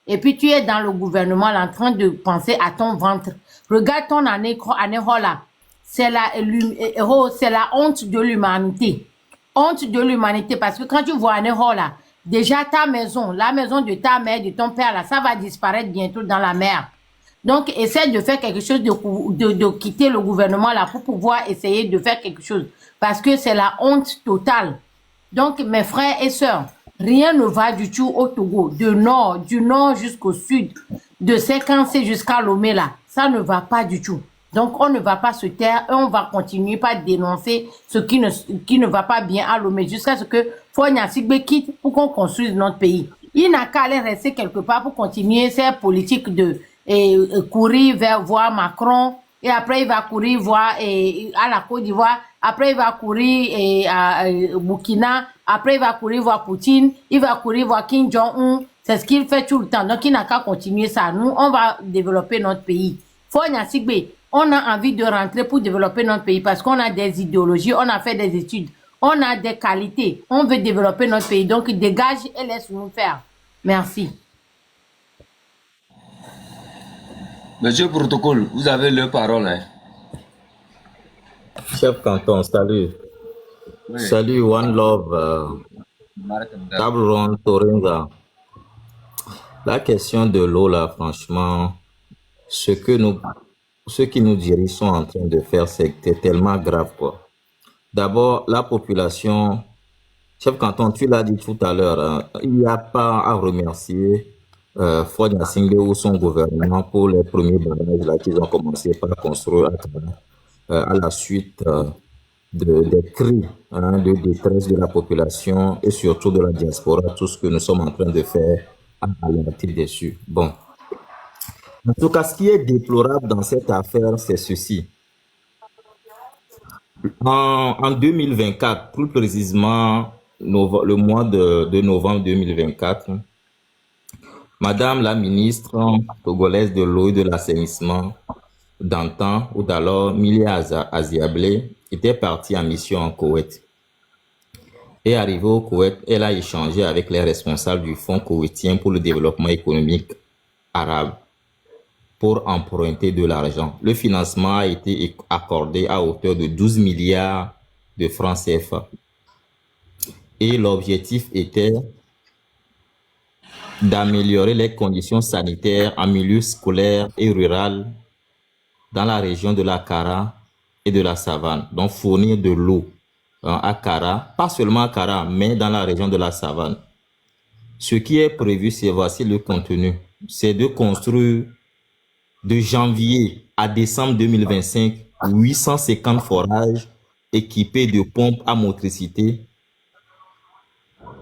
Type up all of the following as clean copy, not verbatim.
et puis tu es dans le gouvernement là, en train de penser à ton ventre. Regarde ton année là. C'est la honte de l'humanité. Honte de l'humanité, parce que quand tu vois année là, déjà ta maison, la maison de ta mère, de ton père là, ça va disparaître bientôt dans la mer. Donc, essaie de faire quelque chose, de quitter le gouvernement là pour pouvoir essayer de faire quelque chose. Parce que c'est la honte totale. Donc, mes frères et sœurs, rien ne va du tout au Togo, du nord jusqu'au sud, de Séquencé jusqu'à Lomé là. Ça ne va pas du tout. Donc, on ne va pas se taire et on va continuer par dénoncer ce qui ne va pas bien à Lomé jusqu'à ce que Fogna Sigbe quitte pour qu'on construise notre pays. Il n'a qu'à aller rester quelque part pour continuer ses politiques de courir vers voir Macron, et après il va courir voir à la Côte d'Ivoire, après il va courir à Burkina, après il va courir voir Poutine, il va courir voir Kim Jong-un. C'est ce qu'il fait tout le temps. Donc il n'a qu'à continuer ça. Nous, on va développer notre pays. Fogna Sigbe, on a envie de rentrer pour développer notre pays parce qu'on a des idéologies, on a fait des études, on a des qualités, on veut développer notre pays. Donc dégage et laisse-nous faire. Merci. Monsieur Protocole, vous avez le parole. Hein. Chef Canton, salut. Oui. Salut, One Love, Tableron, Toringa. La question de l'eau, là, franchement, ce qui nous dirigent sont en train de faire, c'est tellement grave, quoi. D'abord, la population, Chef Canton, tu l'as dit tout à l'heure, hein, il n'y a pas à remercier Fogna Sigbe ou son gouvernement pour les premiers barrages là qu'ils ont commencé par construire à la suite des cris de détresse de la population et surtout de la diaspora, tout ce que nous sommes en train de faire à alerter dessus. Bon. En tout cas, ce qui est déplorable dans cette affaire, c'est ceci. En 2024, plus précisément le mois de novembre 2024, Madame la ministre togolaise de l'eau et de l'assainissement d'antan ou d'alors, Milia Aziablé, était partie en mission en Koweït. Et arrivée au Koweït, elle a échangé avec les responsables du Fonds koweïtien pour le développement économique arabe pour emprunter de l'argent. Le financement a été accordé à hauteur de 12 milliards de francs CFA. Et l'objectif était d'améliorer les conditions sanitaires en milieu scolaire et rural dans la région de la Kara et de la Savane. Donc fournir de l'eau à Kara, pas seulement à Kara, mais dans la région de la Savane. Ce qui est prévu, c'est voici le contenu. C'est de construire de janvier à décembre 2025 850 forages équipés de pompes à motricité.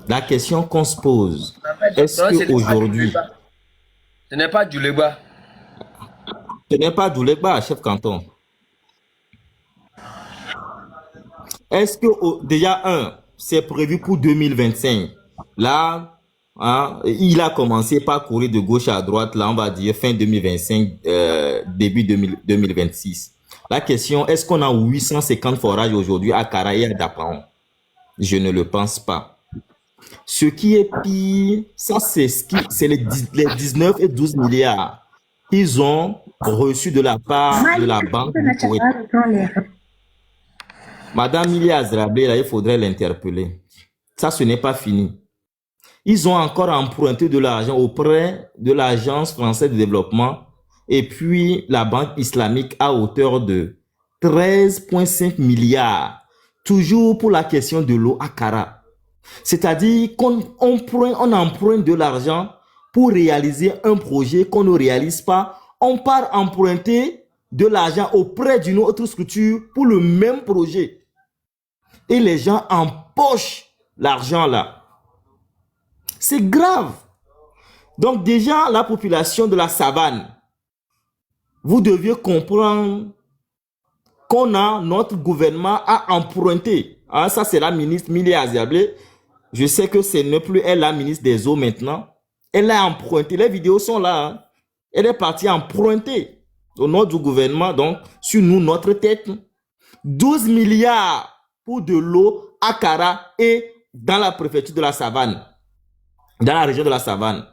La question qu'on se pose, est-ce qu'aujourd'hui... Ce n'est pas du Léba. Ce n'est pas du Léba, chef canton. Est-ce que, déjà, c'est prévu pour 2025. Là, il a commencé par courir de gauche à droite, là, on va dire fin 2025, début 2026. La question, est-ce qu'on a 850 forages aujourd'hui à Kara et à Dapaon? Je ne le pense pas. Ce qui est pire, ça c'est les 19 et 12 milliards qu'ils ont reçus de la part de la Banque du Koweït. Madame Milia Aziablé, là, il faudrait l'interpeller. Ça, ce n'est pas fini. Ils ont encore emprunté de l'argent auprès de l'Agence française de développement et puis la Banque islamique à hauteur de 13,5 milliards, toujours pour la question de l'eau à Kara. C'est-à-dire qu'on emprunte de l'argent pour réaliser un projet qu'on ne réalise pas. On part emprunter de l'argent auprès d'une autre structure pour le même projet. Et les gens empochent l'argent là. C'est grave. Donc déjà, la population de la savane, vous deviez comprendre qu'on a notre gouvernement à emprunter. Hein, ça, c'est la ministre Milia Aziablé. Je sais que ce n'est plus elle la ministre des eaux maintenant. Elle a emprunté. Les vidéos sont là. Hein. Elle est partie emprunter au nom du gouvernement, donc sur nous, notre tête. 12 milliards pour de l'eau à Kara et dans la préfecture de la Savane. Dans la région de la Savane.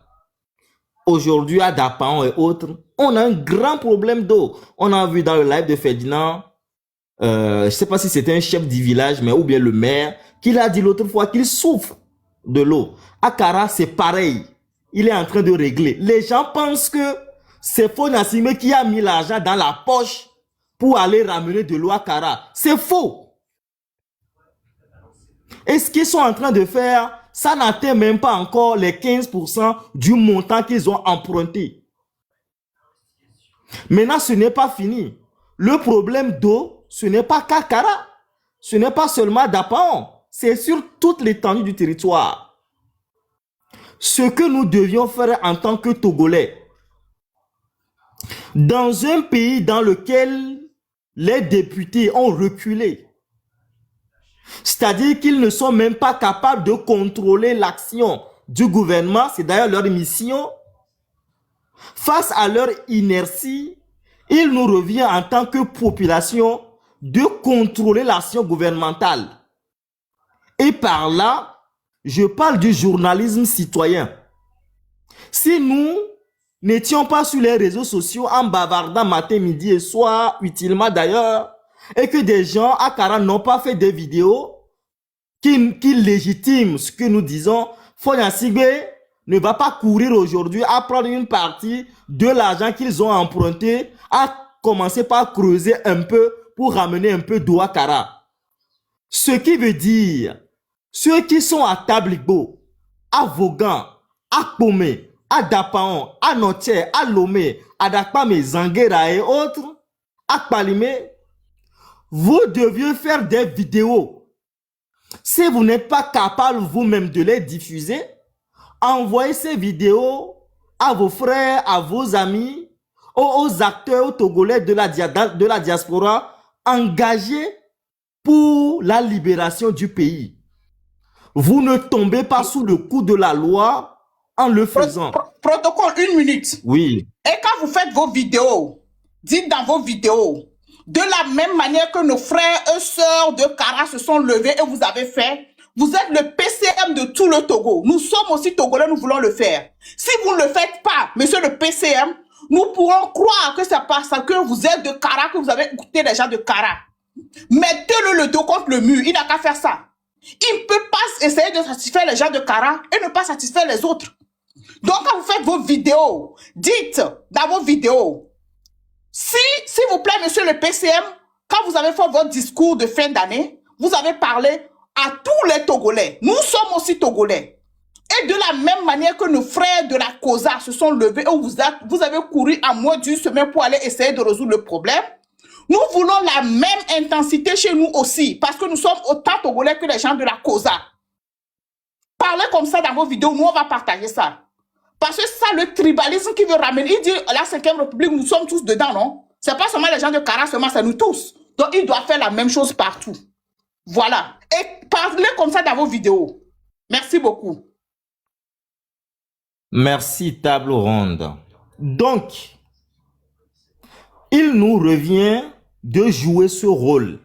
aujourd'hui à Dapan et autres, on a un grand problème d'eau. On a vu dans le live de Ferdinand, je ne sais pas si c'était un chef du village, mais ou bien le maire, qu'il a dit l'autre fois qu'il souffre de l'eau. À Kara, c'est pareil. Il est en train de régler. Les gens pensent que c'est Faure Gnassingbé qui a mis l'argent dans la poche pour aller ramener de l'eau à Kara. C'est faux. Et ce qu'ils sont en train de faire, ça n'atteint même pas encore les 15% du montant qu'ils ont emprunté. Maintenant, ce n'est pas fini. Le problème d'eau, ce n'est pas qu'à Kara. Ce n'est pas seulement à Dapaon. C'est sur toute l'étendue du territoire. Ce que nous devions faire en tant que Togolais, dans un pays dans lequel les députés ont reculé, c'est-à-dire qu'ils ne sont même pas capables de contrôler l'action du gouvernement, c'est d'ailleurs leur mission, face à leur inertie, il nous revient en tant que population de contrôler l'action gouvernementale. Et par là, je parle du journalisme citoyen. Si nous n'étions pas sur les réseaux sociaux en bavardant matin, midi et soir, utilement d'ailleurs, et que des gens à Kara n'ont pas fait des vidéos qui légitiment ce que nous disons, Faure Gnassingbé ne va pas courir aujourd'hui à prendre une partie de l'argent qu'ils ont emprunté, à commencer par creuser un peu pour ramener un peu d'eau à Kara. Ce qui veut dire, ceux qui sont à Tabligbo, à Vaughan, à Kpomé, à Dapaon, à Notier, à Lomé, à Dakpamé, Zanguera et autres, à Kpalimé, vous deviez faire des vidéos. Si vous n'êtes pas capable vous-même de les diffuser, envoyez ces vidéos à vos frères, à vos amis, aux acteurs togolais de la diaspora engagés pour la libération du pays. Vous ne tombez pas sous le coup de la loi en le faisant. Protocole, 1 minute. Oui. Et quand vous faites vos vidéos, dites dans vos vidéos, de la même manière que nos frères et sœurs de Kara se sont levés et vous avez fait, vous êtes le PCM de tout le Togo. Nous sommes aussi Togolais, nous voulons le faire. Si vous ne le faites pas, monsieur le PCM, nous pourrons croire que c'est parce que vous êtes de Kara, que vous avez écouté les gens de Kara. Mettez-le le dos contre le mur, il n'a qu'à faire ça. Il ne peut pas essayer de satisfaire les gens de Kara et ne pas satisfaire les autres. Donc, quand vous faites vos vidéos, dites dans vos vidéos, s'il vous plaît, monsieur le PCM, quand vous avez fait votre discours de fin d'année, vous avez parlé à tous les Togolais. Nous sommes aussi Togolais. Et de la même manière que nos frères de la COSA se sont levés et vous avez couru à moins d'une semaine pour aller essayer de résoudre le problème, nous voulons la même intensité chez nous aussi, parce que nous sommes autant Togolais que les gens de la COSA. Parlez comme ça dans vos vidéos, nous on va partager ça. Parce que ça, le tribalisme qui veut ramener, il dit la 5e République, nous sommes tous dedans, non? C'est pas seulement les gens de Kara, seulement c'est nous tous. Donc il doit faire la même chose partout. Voilà. Et parlez comme ça dans vos vidéos. Merci beaucoup. Merci, table ronde. Donc, il nous revient de jouer ce rôle.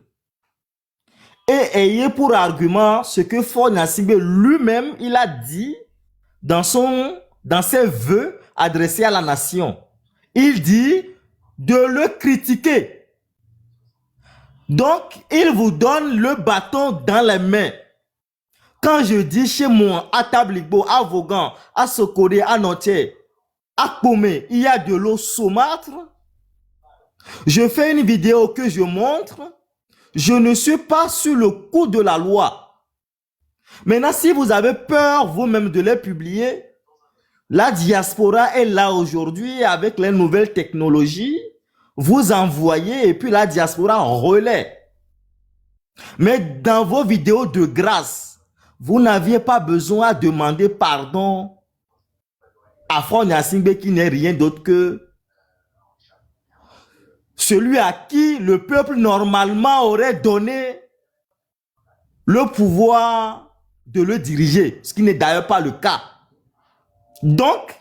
Et ayez pour argument ce que Faure Gnassingbé lui-même, il a dit dans ses vœux adressés à la nation. Il dit de le critiquer. Donc, il vous donne le bâton dans les mains. Quand je dis chez moi, à Tabligbo, à Vaughan, à Sokodé, à Notier, à Kpomé, il y a de l'eau saumâtre, je fais une vidéo que je montre, je ne suis pas sur le coup de la loi. Maintenant, si vous avez peur vous-même de les publier, la diaspora est là aujourd'hui avec les nouvelles technologies, vous envoyez et puis la diaspora relaie. Mais dans vos vidéos de grâce, vous n'aviez pas besoin de demander pardon à Faure Gnassingbé qui n'est rien d'autre que celui à qui le peuple normalement aurait donné le pouvoir de le diriger, ce qui n'est d'ailleurs pas le cas. Donc,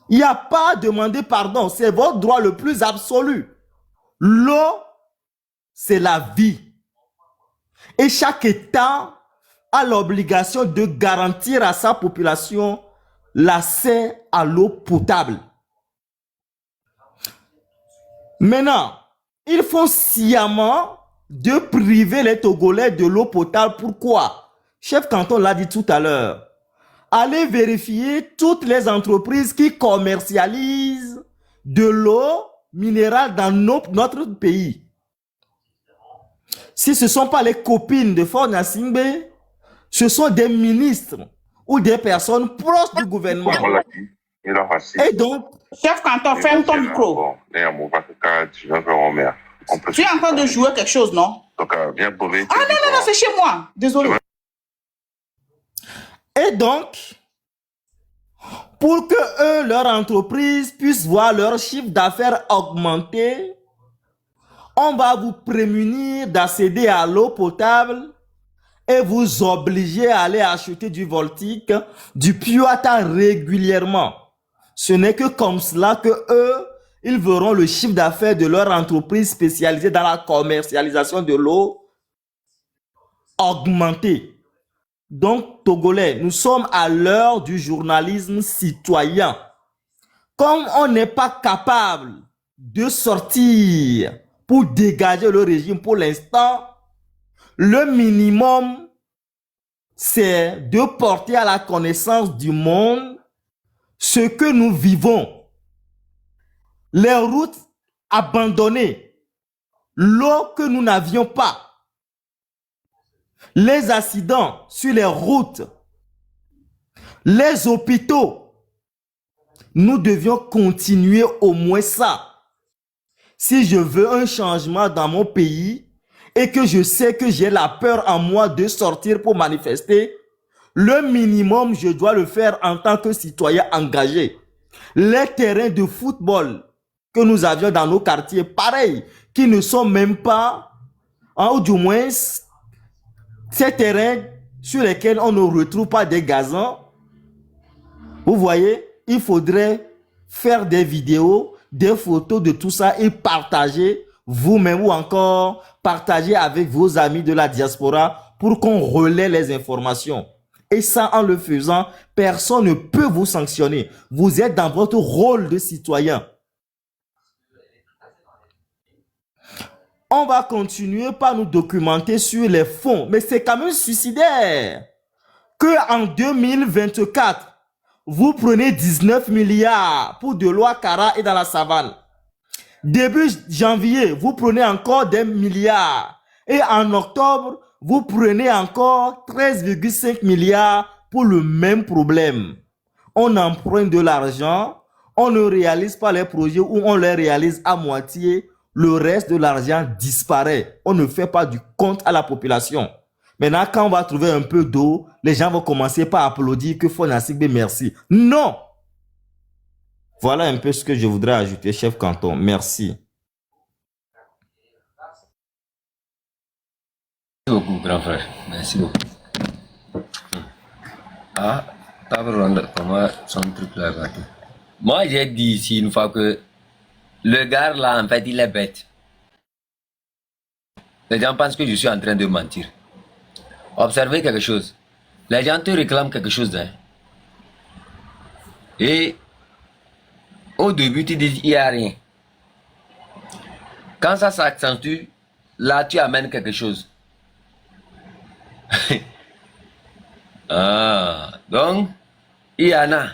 il n'y a pas à demander pardon, c'est votre droit le plus absolu. L'eau, c'est la vie. Et chaque État a l'obligation de garantir à sa population l'accès à l'eau potable. Maintenant, ils font sciemment de priver les Togolais de l'eau potable. Pourquoi? Chef Canton l'a dit tout à l'heure. Allez vérifier toutes les entreprises qui commercialisent de l'eau minérale dans notre pays. Si ce ne sont pas les copines de Faure Gnassingbé, ce sont des ministres ou des personnes proches du gouvernement. Et donc, Chef Canton, ferme ton micro. Tu es en train de jouer quelque chose, non? Ah non, non, c'est chez moi. Désolé. Et donc, pour que eux, leur entreprise, puissent voir leur chiffre d'affaires augmenter, on va vous prémunir d'accéder à l'eau potable et vous obliger à aller acheter du Voltic, du Puata régulièrement. Ce n'est que comme cela que eux, ils verront le chiffre d'affaires de leur entreprise spécialisée dans la commercialisation de l'eau augmenter. Donc, Togolais, nous sommes à l'heure du journalisme citoyen. Comme on n'est pas capable de sortir pour dégager le régime pour l'instant, le minimum, c'est de porter à la connaissance du monde ce que nous vivons. Les routes abandonnées, l'eau que nous n'avions pas, les accidents sur les routes, les hôpitaux. Nous devions continuer au moins ça. Si je veux un changement dans mon pays et que je sais que j'ai la peur en moi de sortir pour manifester, le minimum, je dois le faire en tant que citoyen engagé. Les terrains de football que nous avions dans nos quartiers, pareil, qui ne sont même pas, ou du moins, ces terrains sur lesquels on ne retrouve pas des gazons. Vous voyez, il faudrait faire des vidéos, des photos de tout ça et partager vous-même ou encore partager avec vos amis de la diaspora pour qu'on relaie les informations. Et ça, en le faisant, personne ne peut vous sanctionner. Vous êtes dans votre rôle de citoyen. On va continuer par nous documenter sur les fonds. Mais c'est quand même suicidaire que en 2024, vous prenez 19 milliards pour de l'eau à Kara et dans la savane. Début janvier, vous prenez encore des milliards. Et en octobre, vous prenez encore 13,5 milliards pour le même problème. On emprunte de l'argent, on ne réalise pas les projets ou on les réalise à moitié. Le reste de l'argent disparaît. On ne fait pas du compte à la population. Maintenant, quand on va trouver un peu d'eau, les gens vont commencer par applaudir que Faure Gnassingbé, merci. Non! Voilà un peu ce que je voudrais ajouter, chef Canton. Merci. Merci beaucoup, grand frère. Merci beaucoup. Ah, t'as vu comment son truc là va. Moi, j'ai dit ici une fois que le gars là, en fait, il est bête. Les gens pensent que je suis en train de mentir. Observez quelque chose. Les gens te réclament quelque chose. Hein. Et au début, tu dis il n'y a rien. Quand ça s'accentue, là, tu amènes quelque chose. Ah, donc, il y en a.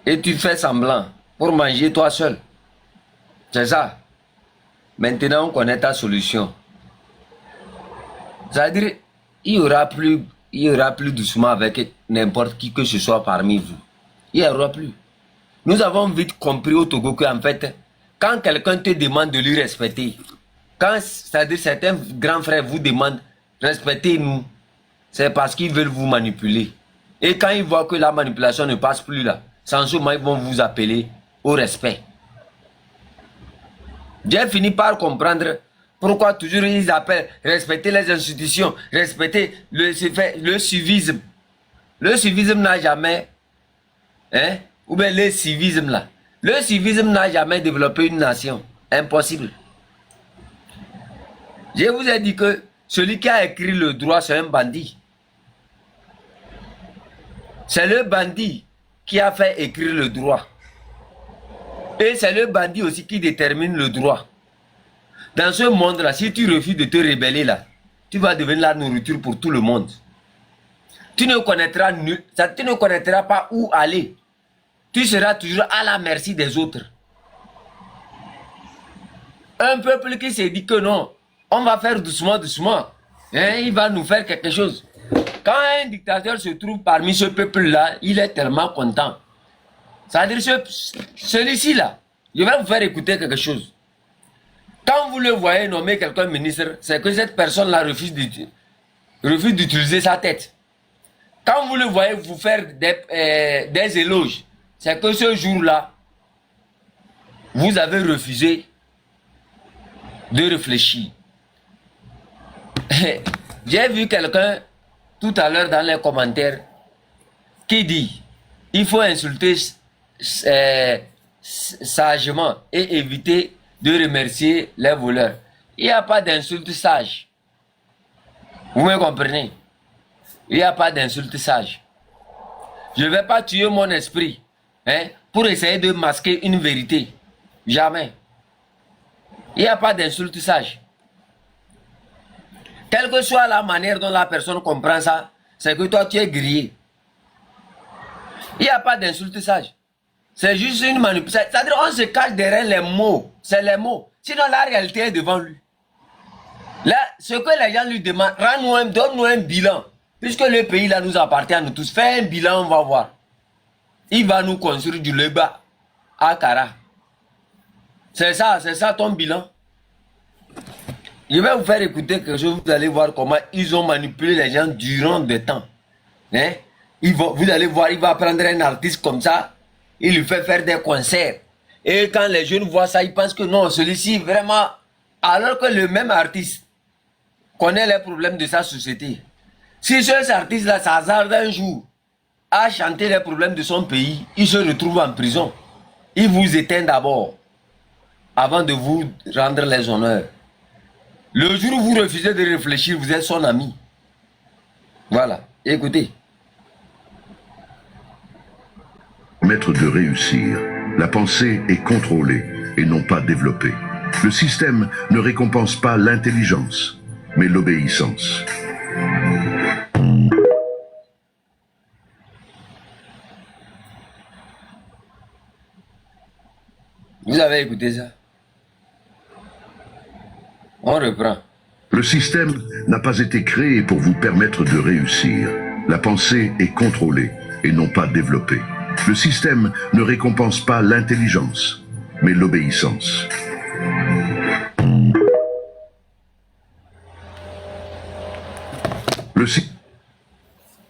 Et tu fais semblant pour manger toi seul. C'est ça. Maintenant, on connaît ta solution. C'est-à-dire, il y aura plus doucement avec n'importe qui que ce soit parmi vous. Il n'y aura plus. Nous avons vite compris au Togo qu'en fait, quand quelqu'un te demande de lui respecter, c'est-à-dire certains grands frères vous demandent respectez-nous, c'est parce qu'ils veulent vous manipuler. Et quand ils voient que la manipulation ne passe plus là, sans ce moment, ils vont vous appeler au respect. J'ai fini par comprendre pourquoi toujours ils appellent respecter les institutions, respecter le civisme. Le civisme n'a jamais, ou bien le civisme là. Le civisme n'a jamais développé une nation. Impossible. Je vous ai dit que celui qui a écrit le droit, c'est un bandit. C'est le bandit qui a fait écrire le droit. Et c'est le bandit aussi qui détermine le droit. Dans ce monde-là, si tu refuses de te rebeller là, tu vas devenir la nourriture pour tout le monde. Tu ne connaîtras pas où aller. Tu seras toujours à la merci des autres. Un peuple qui s'est dit que non, on va faire doucement, doucement. Hein, il va nous faire quelque chose. Quand un dictateur se trouve parmi ce peuple-là, il est tellement content. C'est-à-dire celui-ci là, je vais vous faire écouter quelque chose. Quand vous le voyez nommer quelqu'un ministre, c'est que cette personne-là refuse d'utiliser sa tête. Quand vous le voyez vous faire des éloges, c'est que ce jour-là, vous avez refusé de réfléchir. J'ai vu quelqu'un tout à l'heure dans les commentaires qui dit il faut insulter sagement et éviter de remercier les voleurs. Il n'y a pas d'insulte sage. Vous me comprenez? Il n'y a pas d'insulte sage. Je ne vais pas tuer mon esprit pour essayer de masquer une vérité. Jamais. Il n'y a pas d'insulte sage. Quelle que soit la manière dont la personne comprend ça, c'est que toi tu es grillé. Il n'y a pas d'insulte sage. C'est juste une manipulation. C'est-à-dire on se cache derrière les mots. C'est les mots. Sinon la réalité est devant lui. Là, ce que les gens lui demandent, donne-nous un bilan. Puisque le pays là nous appartient à nous tous. Fais un bilan, on va voir. Il va nous construire du Leba à Kara. C'est ça ton bilan. Je vais vous faire écouter quelque chose, vous allez voir comment ils ont manipulé les gens durant des temps. Hein? Vous allez voir, il va prendre un artiste comme ça, il lui fait faire des concerts. Et quand les jeunes voient ça, ils pensent que non, celui-ci vraiment... Alors que le même artiste connaît les problèmes de sa société. Si ce artiste-là s'hasarde un jour à chanter les problèmes de son pays, il se retrouve en prison. Il vous éteint d'abord, avant de vous rendre les honneurs. Le jour où vous refusez de réfléchir, vous êtes son ami. Voilà, écoutez. Permettre de réussir, la pensée est contrôlée et non pas développée. Le système ne récompense pas l'intelligence, mais l'obéissance. Vous avez écouté ça? On reprend. Le système n'a pas été créé pour vous permettre de réussir. La pensée est contrôlée et non pas développée. Le système ne récompense pas l'intelligence, mais l'obéissance.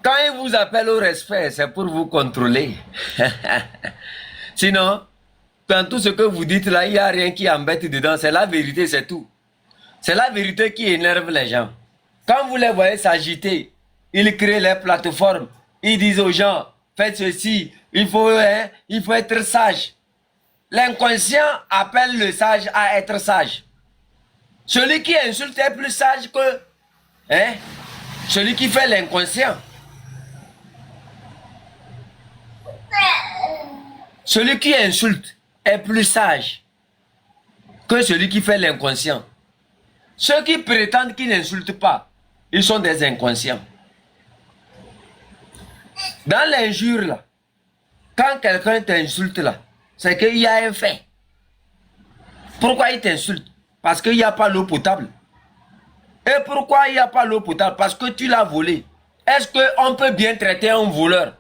Quand il vous appelle au respect, c'est pour vous contrôler. Sinon, dans tout ce que vous dites là, il n'y a rien qui embête dedans. C'est la vérité, c'est tout. C'est la vérité qui énerve les gens. Quand vous les voyez s'agiter, ils créent les plateformes. Ils disent aux gens, faites ceci, il faut être sage. L'inconscient appelle le sage à être sage. Celui qui insulte est plus sage que celui qui fait l'inconscient. Celui qui insulte est plus sage que celui qui fait l'inconscient. Ceux qui prétendent qu'ils n'insultent pas, ils sont des inconscients. Dans l'injure là, quand quelqu'un t'insulte là, c'est qu'il y a un fait. Pourquoi il t'insulte? Parce qu'il n'y a pas l'eau potable. Et pourquoi il n'y a pas l'eau potable? Parce que tu l'as volé. Est-ce qu'on peut bien traiter un voleur?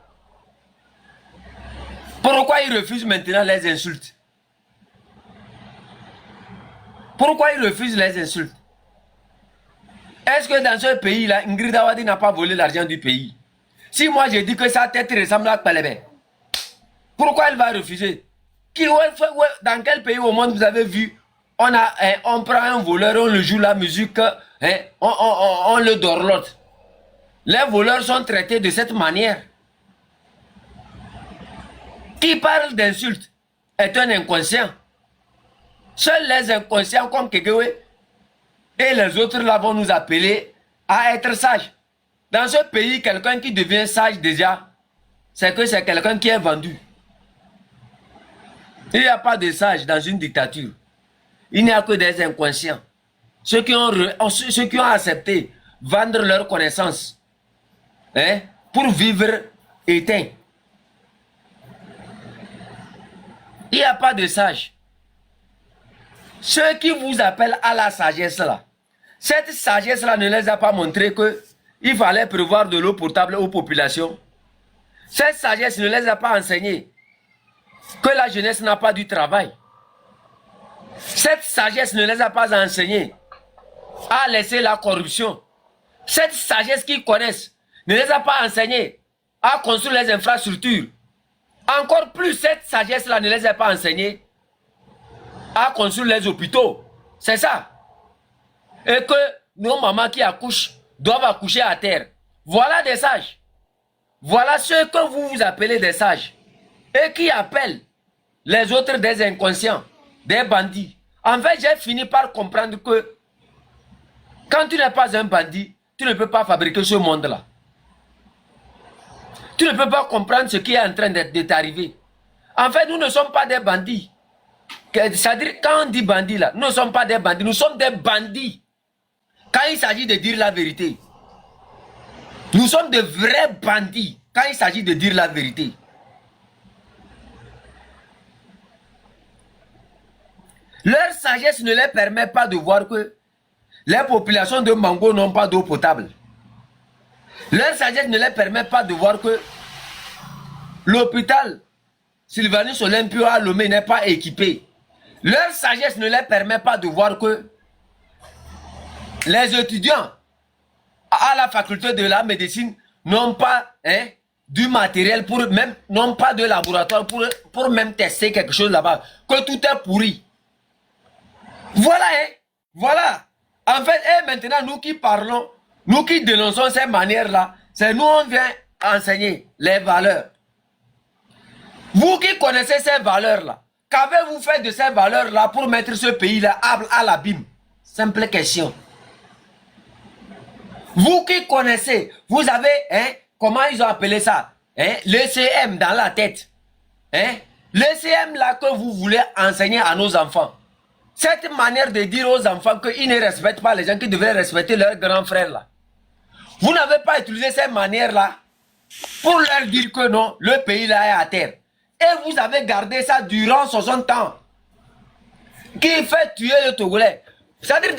Pourquoi il refuse maintenant les insultes? Pourquoi il refuse les insultes? Est-ce que dans ce pays-là, Ingrid Awadi n'a pas volé l'argent du pays? Si moi je dis que sa tête ressemble à Palébé, pourquoi elle va refuser? Dans quel pays au monde vous avez vu, on prend un voleur, on le joue la musique, on le dorlote. Les voleurs sont traités de cette manière. Qui parle d'insultes est un inconscient. Seuls les inconscients comme Kekewe et les autres là vont nous appeler à être sages. Dans ce pays, quelqu'un qui devient sage déjà, c'est que c'est quelqu'un qui est vendu. Il n'y a pas de sages dans une dictature. Il n'y a que des inconscients. Ceux qui ont accepté vendre leurs connaissances, hein, pour vivre éteint. Il n'y a pas de sages. Ceux qui vous appellent à la sagesse là, cette sagesse là ne les a pas montré qu'il fallait prévoir de l'eau potable aux populations. Cette sagesse ne les a pas enseigné que la jeunesse n'a pas du travail. Cette sagesse ne les a pas enseigné à laisser la corruption. Cette sagesse qu'ils connaissent ne les a pas enseigné à construire les infrastructures. Encore plus, cette sagesse-là ne les a pas enseigné à construire les hôpitaux. C'est ça. Et que nos mamans qui accouchent doivent accoucher à terre. Voilà des sages. Voilà ceux que vous appelez des sages. Et qui appellent les autres des inconscients, des bandits. En fait, j'ai fini par comprendre que quand tu n'es pas un bandit, tu ne peux pas fabriquer ce monde-là. Tu ne peux pas comprendre ce qui est en train de t'arriver. En fait, nous ne sommes pas des bandits. C'est-à-dire, quand on dit bandits là, nous ne sommes pas des bandits, nous sommes des bandits. Quand il s'agit de dire la vérité. Nous sommes de vrais bandits quand il s'agit de dire la vérité. Leur sagesse ne les permet pas de voir que les populations de Mango n'ont pas d'eau potable. Leur sagesse ne les permet pas de voir que l'hôpital Sylvanus Olympio à Lomé n'est pas équipé. Leur sagesse ne les permet pas de voir que les étudiants à la faculté de la médecine n'ont pas du matériel pour même, n'ont pas de laboratoire pour même tester quelque chose là-bas. Que tout est pourri. Voilà, voilà. En fait, maintenant, nous qui parlons, nous qui dénonçons ces manières-là, c'est nous, on vient enseigner les valeurs. Vous qui connaissez ces valeurs-là, qu'avez-vous fait de ces valeurs-là pour mettre ce pays-là à l'abîme? Simple question. Vous qui connaissez, vous avez, comment ils ont appelé ça? L'ECM dans la tête. L'ECM là que vous voulez enseigner à nos enfants. Cette manière de dire aux enfants qu'ils ne respectent pas les gens qui devraient respecter leurs grands frères là. Vous n'avez pas utilisé cette manière-là pour leur dire que non, le pays là est à terre. Et vous avez gardé ça durant 60 ans. Qui fait tuer le Togolais. C'est-à-dire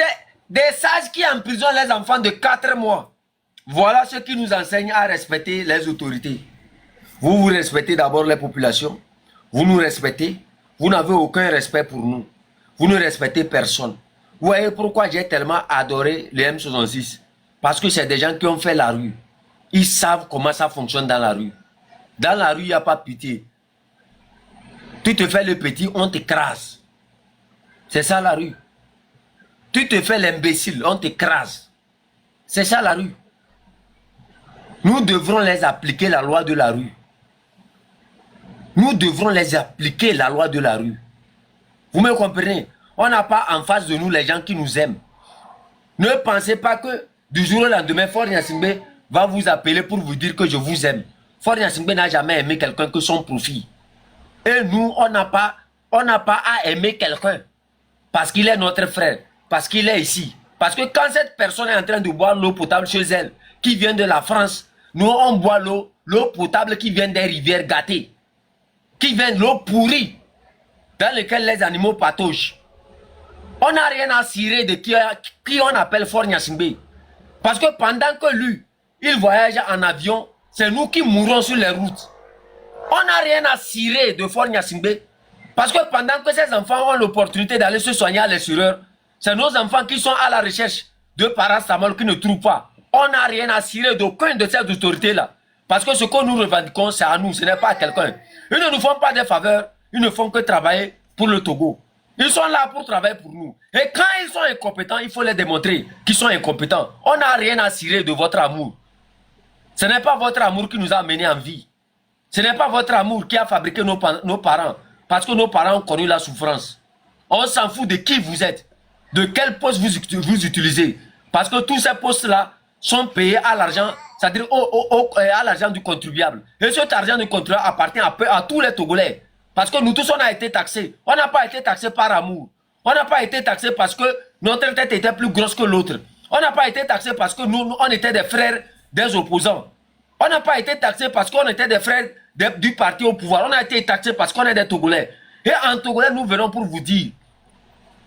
des sages qui emprisonnent les enfants de 4 mois. Voilà ce qui nous enseigne à respecter les autorités. Vous respectez d'abord les populations. Vous nous respectez. Vous n'avez aucun respect pour nous. Vous ne respectez personne. Vous voyez pourquoi j'ai tellement adoré le M66. Parce que c'est des gens qui ont fait la rue. Ils savent comment ça fonctionne dans la rue. Dans la rue, il n'y a pas pitié. Tu te fais le petit, on t'écrase. C'est ça la rue. Tu te fais l'imbécile, on t'écrase. C'est ça la rue. Nous devrons les appliquer la loi de la rue. Nous devrons les appliquer la loi de la rue. Vous me comprenez? On n'a pas en face de nous les gens qui nous aiment. Ne pensez pas que du jour au lendemain, Faure Gnassingbé va vous appeler pour vous dire que je vous aime. Faure Gnassingbé n'a jamais aimé quelqu'un que son profit. Et nous, on n'a pas à aimer quelqu'un. Parce qu'il est notre frère. Parce qu'il est ici. Parce que quand cette personne est en train de boire l'eau potable chez elle, qui vient de la France, nous on boit l'eau potable qui vient des rivières gâtées. Qui vient de l'eau pourrie. Dans lesquelles les animaux pataugent. On n'a rien à cirer de qui on appelle Faure Gnassingbé. Parce que pendant que lui, il voyage en avion, c'est nous qui mourons sur les routes. On n'a rien à cirer de Faure Gnassingbé. Parce que pendant que ces enfants ont l'opportunité d'aller se soigner à l'essureur, c'est nos enfants qui sont à la recherche de paracétamol qui ne trouvent pas. On n'a rien à cirer d'aucune de ces autorités-là. Parce que ce que nous revendiquons, c'est à nous, ce n'est pas à quelqu'un. Ils ne nous font pas des faveurs, ils ne font que travailler pour le Togo. Ils sont là pour travailler pour nous. Et quand ils sont incompétents, il faut les démontrer qu'ils sont incompétents. On n'a rien à cirer de votre amour. Ce n'est pas votre amour qui nous a menés en vie. Ce n'est pas votre amour qui a fabriqué nos parents. Parce que nos parents ont connu la souffrance. On s'en fout de qui vous êtes. De quel poste vous utilisez. Parce que tous ces postes-là, sont payés à l'argent, c'est-à-dire à l'argent du contribuable. Et cet argent du contribuable appartient à tous les Togolais. Parce que nous tous, on a été taxés. On n'a pas été taxés par amour. On n'a pas été taxés parce que notre tête était plus grosse que l'autre. On n'a pas été taxés parce que nous, on était des frères des opposants. On n'a pas été taxés parce qu'on était des frères du parti au pouvoir. On a été taxés parce qu'on est des Togolais. Et en Togolais, nous venons pour vous dire,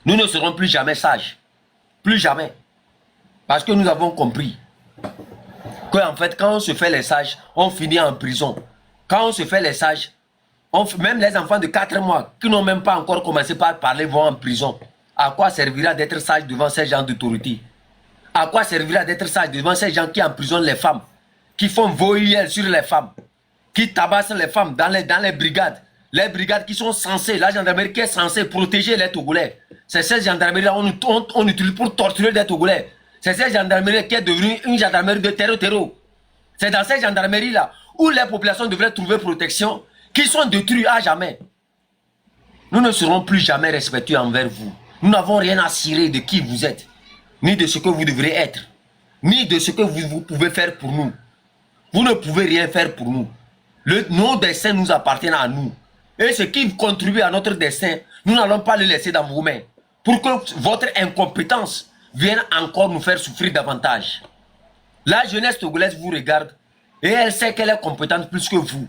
nous ne serons plus jamais sages. Plus jamais. Parce que nous avons compris qu'en fait, quand on se fait les sages, on finit en prison. Quand on se fait les sages, même les enfants de 4 mois qui n'ont même pas encore commencé par parler vont en prison. À quoi servira d'être sage devant ces gens d'autorité? À quoi servira d'être sage devant ces gens qui emprisonnent les femmes, qui font voyer sur les femmes, qui tabassent les femmes dans les brigades? Les brigades qui sont censées, la gendarmerie qui est censée protéger les Togolais. C'est cette gendarmerie-là on utilise pour torturer les Togolais. C'est cette gendarmerie qui est devenue une gendarmerie de terreau. C'est dans cette gendarmerie-là où les populations devraient trouver protection, qui sont détruits à jamais. Nous ne serons plus jamais respectueux envers vous. Nous n'avons rien à cirer de qui vous êtes, ni de ce que vous devrez être, ni de ce que vous pouvez faire pour nous. Vous ne pouvez rien faire pour nous. Nos destins nous appartiennent à nous. Et ce qui contribue à notre destin, nous n'allons pas le laisser dans vos mains. Pour que votre incompétence vienne encore nous faire souffrir davantage. La jeunesse togolaise vous regarde et elle sait qu'elle est compétente plus que vous.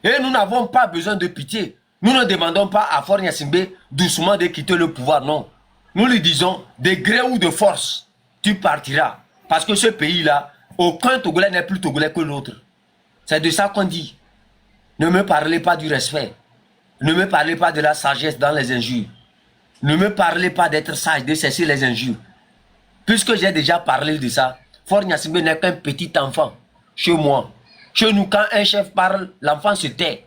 Et nous n'avons pas besoin de pitié. Nous ne demandons pas à Faure Gnassingbé doucement de quitter le pouvoir, non. Nous lui disons, de gré ou de force, tu partiras. Parce que ce pays-là, aucun Togolais n'est plus Togolais que l'autre. C'est de ça qu'on dit. Ne me parlez pas du respect. Ne me parlez pas de la sagesse dans les injures. Ne me parlez pas d'être sage, de cesser les injures. Puisque j'ai déjà parlé de ça, Faure Gnassingbé n'est qu'un petit enfant. Chez moi. Chez nous, quand un chef parle, l'enfant se tait.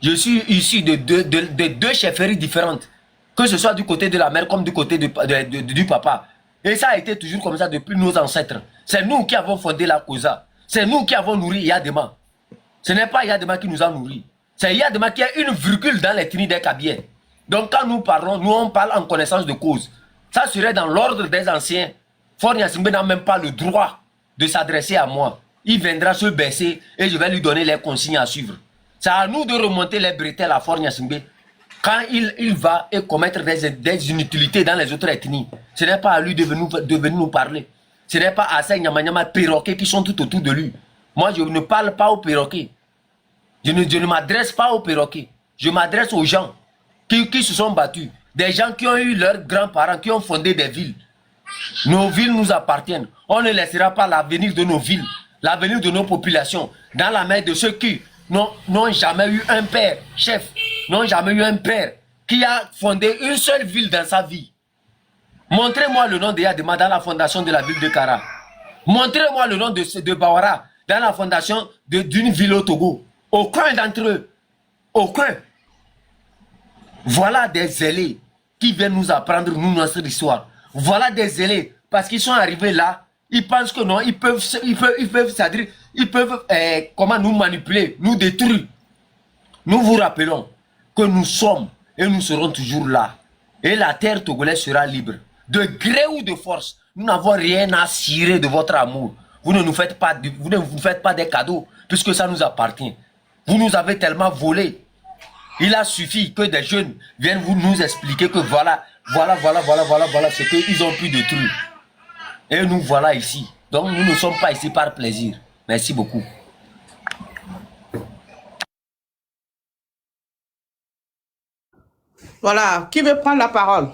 Je suis issu de deux chefferies différentes. Que ce soit du côté de la mère comme du côté du papa. Et ça a été toujours comme ça depuis nos ancêtres. C'est nous qui avons fondé la Kosa. C'est nous qui avons nourri Yadema. Ce n'est pas Yadema qui nous a nourris. C'est Yadema qui a une virgule dans l'ethnie des Kabyens. Donc quand nous parlons, nous on parle en connaissance de cause. Ça serait dans l'ordre des anciens. Faure Gnassingbé n'a même pas le droit de s'adresser à moi. Il viendra se baisser et je vais lui donner les consignes à suivre. C'est à nous de remonter les bretelles à Faure Gnassingbé quand il va et commettre des inutilités dans les autres ethnies. Ce n'est pas à lui de venir nous parler. Ce n'est pas à ces Nyama perroquets qui sont tout autour de lui. Moi, je ne parle pas aux perroquets. Je ne m'adresse pas aux perroquets. Je m'adresse aux gens qui se sont battus. Des gens qui ont eu leurs grands-parents, qui ont fondé des villes. Nos villes nous appartiennent. On ne laissera pas l'avenir de nos villes, l'avenir de nos populations, dans la main de ceux qui n'ont jamais eu un père, chef, n'ont jamais eu un père qui a fondé une seule ville dans sa vie. Montrez-moi le nom de Yadema dans la fondation de la ville de Kara. Montrez-moi le nom de Bawara dans la fondation d'une ville au Togo. Aucun d'entre eux. Aucun. Voilà des zélés qui viennent nous apprendre notre histoire. Voilà des zélés parce qu'ils sont arrivés là. Ils pensent que non, ils peuvent comment nous manipuler, nous détruire. Nous vous rappelons que nous sommes et nous serons toujours là. Et la terre togolaise sera libre. De gré ou de force, nous n'avons rien à cirer de votre amour. Vous ne nous faites pas des cadeaux puisque ça nous appartient. Vous nous avez tellement volé. Il a suffi que des jeunes viennent nous expliquer que voilà ce qu'ils ont pu détruire. Et nous voilà ici. Donc nous ne sommes pas ici par plaisir. Merci beaucoup. Voilà, qui veut prendre la parole?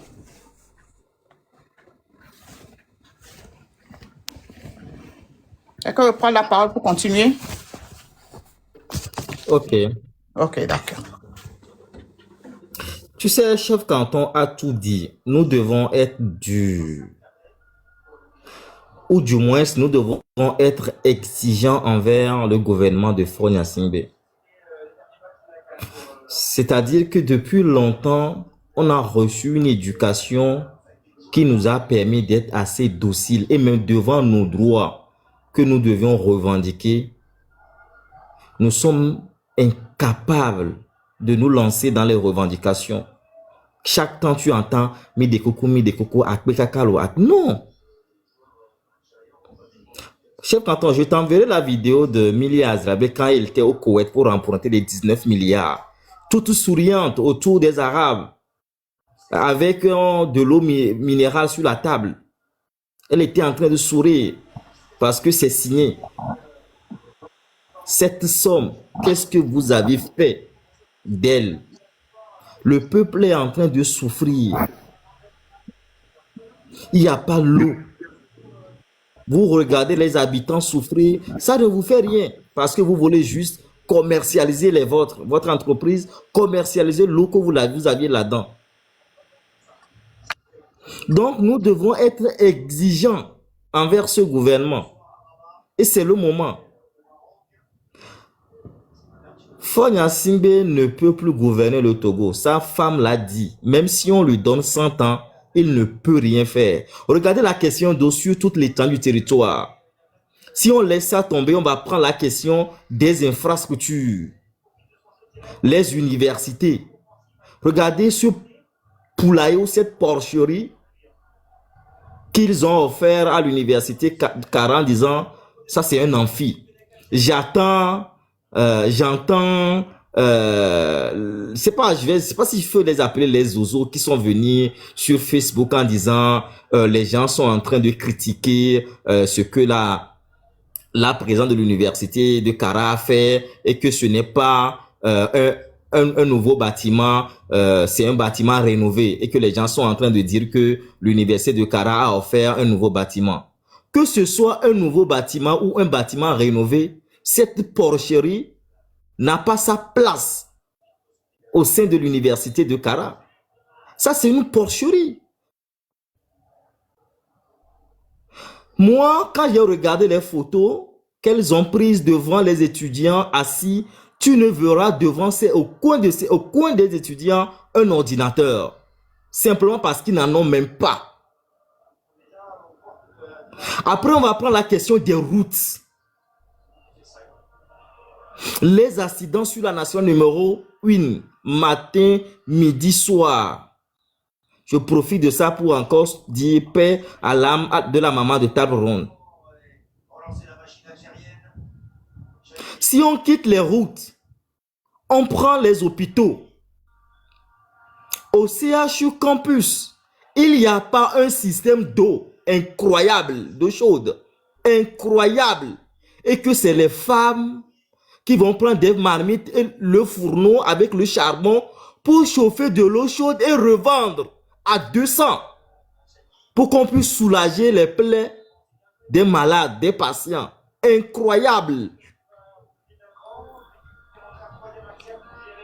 Quelqu'un veut prendre la parole pour continuer? Ok. Ok, d'accord. Tu sais, chef canton a tout dit. Nous devons être durs. Ou du moins, nous devons être exigeants envers le gouvernement de Faure Gnassingbé. C'est-à-dire que depuis longtemps, on a reçu une éducation qui nous a permis d'être assez dociles et même devant nos droits que nous devions revendiquer, nous sommes incapables de nous lancer dans les revendications. Chaque temps tu entends mi de coco, akpe kakalo. Non. Chef canton, je t'enverrai la vidéo de Mili Azrabe quand il était au Koweït pour emprunter les 19 milliards. Toute souriante autour des Arabes, avec de l'eau minérale sur la table. Elle était en train de sourire parce que c'est signé. Cette somme, qu'est-ce que vous avez fait d'elle? Le peuple est en train de souffrir. Il n'y a pas l'eau. Vous regardez les habitants souffrir, ça ne vous fait rien parce que vous voulez juste commercialiser les vôtres, votre entreprise, commercialiser l'eau que vous aviez là-dedans. Donc, nous devons être exigeants envers ce gouvernement. Et c'est le moment. Fonya Simbe ne peut plus gouverner le Togo. Sa femme l'a dit. Même si on lui donne 100 ans, il ne peut rien faire. Regardez la question d'eau sur toute l'étendue du territoire. Si on laisse ça tomber, on va prendre la question des infrastructures, les universités. Regardez ce poulailler, cette porcherie qu'ils ont offert à l'université 40 disant, ça c'est un amphi. J'entends, je sais pas si je peux les appeler les oiseaux qui sont venus sur Facebook en disant, les gens sont en train de critiquer ce que la présidente de l'université de Kara a fait et que ce n'est pas un nouveau bâtiment, c'est un bâtiment rénové et que les gens sont en train de dire que l'université de Kara a offert un nouveau bâtiment. Que ce soit un nouveau bâtiment ou un bâtiment rénové, cette porcherie n'a pas sa place au sein de l'université de Kara. Ça, c'est une porcherie. Moi, quand j'ai regardé les photos qu'elles ont prises devant les étudiants assis, tu ne verras devant au coin des étudiants un ordinateur. Simplement parce qu'ils n'en ont même pas. Après, on va prendre la question des routes. Les accidents sur la nation numéro 1, matin, midi, soir. Je profite de ça pour encore dire paix à l'âme de la maman de Table Ronde. Si on quitte les routes, on prend les hôpitaux. Au CHU Campus, il n'y a pas un système d'eau incroyable, d'eau chaude, incroyable. Et que c'est les femmes qui vont prendre des marmites et le fourneau avec le charbon pour chauffer de l'eau chaude et revendre à 200 pour qu'on puisse soulager les plaies des malades, des patients. Incroyable.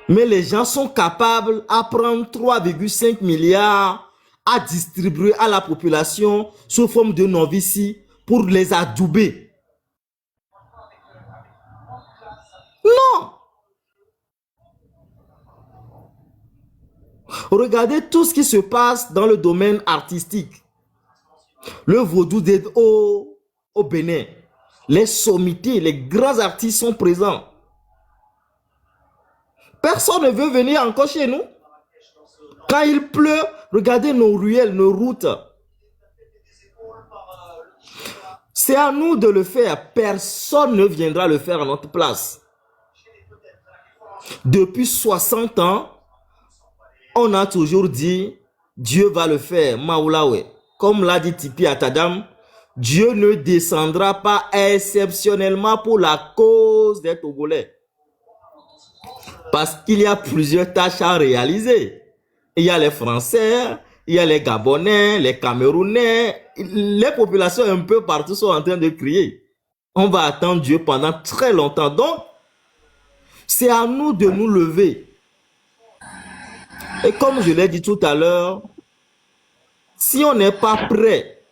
Mais les gens sont capables à prendre 3,5 milliards à distribuer à la population sous forme de novices pour les adouber. Non. Regardez tout ce qui se passe dans le domaine artistique. Le vaudou au Bénin. Les sommités, les grands artistes sont présents. Personne ne veut venir encore chez nous. Quand il pleut, regardez nos ruelles, nos routes. C'est à nous de le faire. Personne ne viendra le faire à notre place. Depuis 60 ans, on a toujours dit, Dieu va le faire, Maoulawe. Comme l'a dit Tipi Atadam, Dieu ne descendra pas exceptionnellement pour la cause des Togolais. Parce qu'il y a plusieurs tâches à réaliser. Il y a les Français, il y a les Gabonais, les Camerounais. Les populations un peu partout sont en train de crier. On va attendre Dieu pendant très longtemps. Donc, c'est à nous de nous lever. Et comme je l'ai dit tout à l'heure, si on n'est pas prêt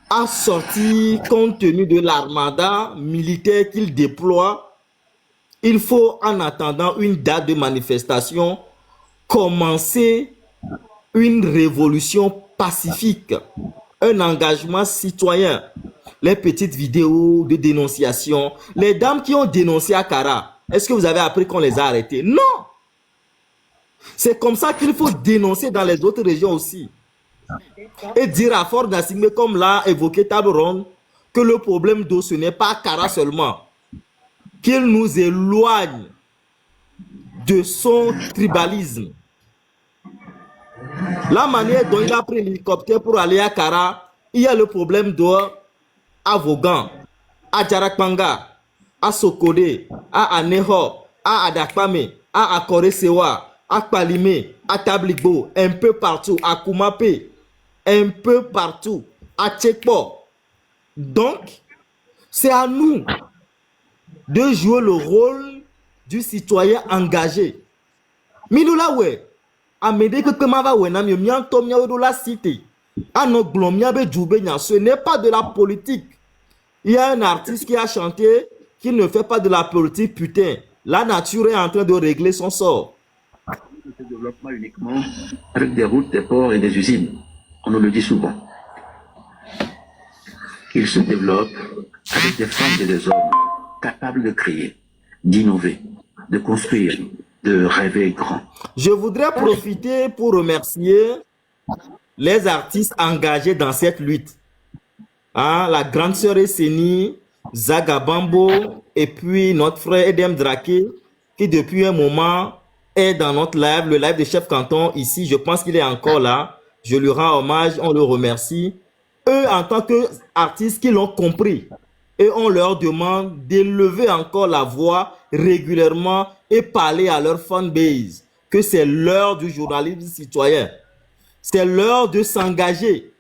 à sortir compte tenu de l'armada militaire qu'il déploie, il faut, en attendant une date de manifestation, commencer une révolution pacifique, un engagement citoyen. Les petites vidéos de dénonciation, les dames qui ont dénoncé à Kara, est-ce que vous avez appris qu'on les a arrêtées? Non! C'est comme ça qu'il faut dénoncer dans les autres régions aussi. Et dire à Fort Nassimé, comme l'a évoqué Table Ronde, que le problème d'eau, ce n'est pas Kara seulement. Qu'il nous éloigne de son tribalisme. La manière dont il a pris l'hélicoptère pour aller à Kara, il y a le problème d'eau à Vaughan, à Djarakpanga, à Sokode, à Aneho, à Adakpame, à Akoresewa, à Kpalime, à Tabligbo, un peu partout, à Kumape, un peu partout, à Tchekpo. Donc, c'est à nous de jouer le rôle du citoyen engagé. Minula we, amede que mava we na mianto mia de la cité. Ano glomia be djoube nya, ce n'est pas de la politique. Il y a un artiste qui a chanté qu'il ne fait pas de la politique, putain. La nature est en train de régler son sort. Le développement uniquement avec des routes, des ports et des usines. On nous le dit souvent. Il se développe avec des femmes et des hommes capables de créer, d'innover, de construire, de rêver grand. Je voudrais profiter pour remercier les artistes engagés dans cette lutte. Hein, la grande sœur Esseni, Zaga Bambo, et puis notre frère Edem Drake, qui depuis un moment est dans notre live, le live de Chef Canton ici. Je pense qu'il est encore là. Je lui rends hommage, on le remercie. Eux, en tant qu'artistes qui l'ont compris, et on leur demande d'élever encore la voix régulièrement et parler à leur fanbase que c'est l'heure du journalisme citoyen. C'est l'heure de s'engager.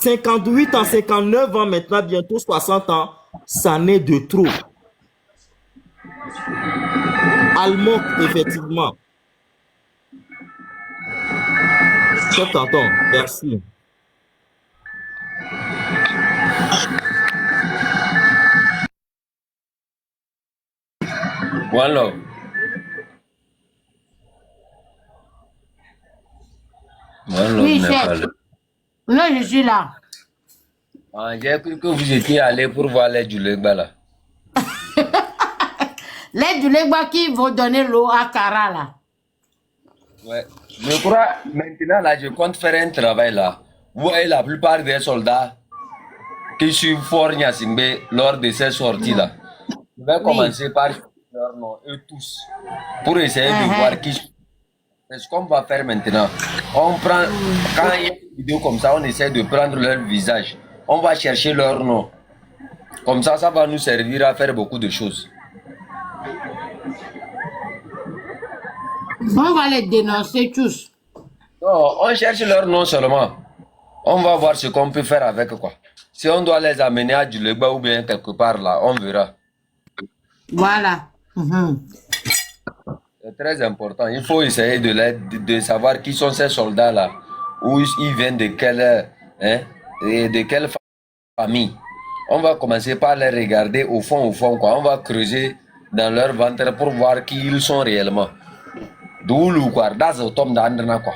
58 ans, 59 ans maintenant, bientôt 60 ans, ça n'est de trop. Almok, effectivement. Chef Canton, merci. Voilà. Oui, chef. Non, je suis là. Ah, j'ai cru que vous étiez allé pour voir les Djulegba là. Les Djulegba qui vont donner l'eau à Kara là. Ouais. Je crois maintenant là, je compte faire un travail là. Vous voyez la plupart des soldats qui suivent Fort Nyasingbe lors de ces sorties là. Je vais commencer par leur nom, eux tous, pour essayer de voir qui. C'est ce qu'on va faire maintenant. On prend, quand il y a une vidéo comme ça, on essaie de prendre leur visage. On va chercher leur nom. Comme ça, ça va nous servir à faire beaucoup de choses. On va les dénoncer tous. Non, on cherche leur nom seulement. On va voir ce qu'on peut faire avec quoi. Si on doit les amener à Djulegba ou bien quelque part là, on verra. Voilà. C'est très important. Il faut essayer de savoir qui sont ces soldats-là, où ils viennent, de quelle famille. On va commencer par les regarder au fond, quoi. On va creuser dans leur ventre pour voir qui ils sont réellement. D'où quoi, quoi.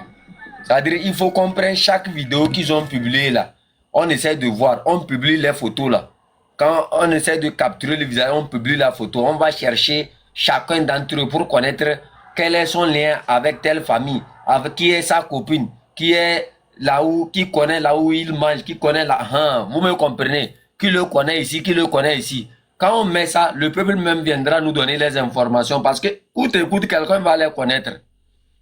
C'est-à-dire il faut qu'on prenne chaque vidéo qu'ils ont publiée là. On essaie de voir, on publie les photos là. Quand on essaie de capturer le visage, on publie la photo. On va chercher chacun d'entre eux pour connaître quel est son lien avec telle famille, avec qui est sa copine, qui est là où, qui connaît là où il mange, qui connaît là. Vous me comprenez? Qui le connaît ici, qui le connaît ici. Quand on met ça, le peuple même viendra nous donner les informations parce que, coûte, quelqu'un va les connaître.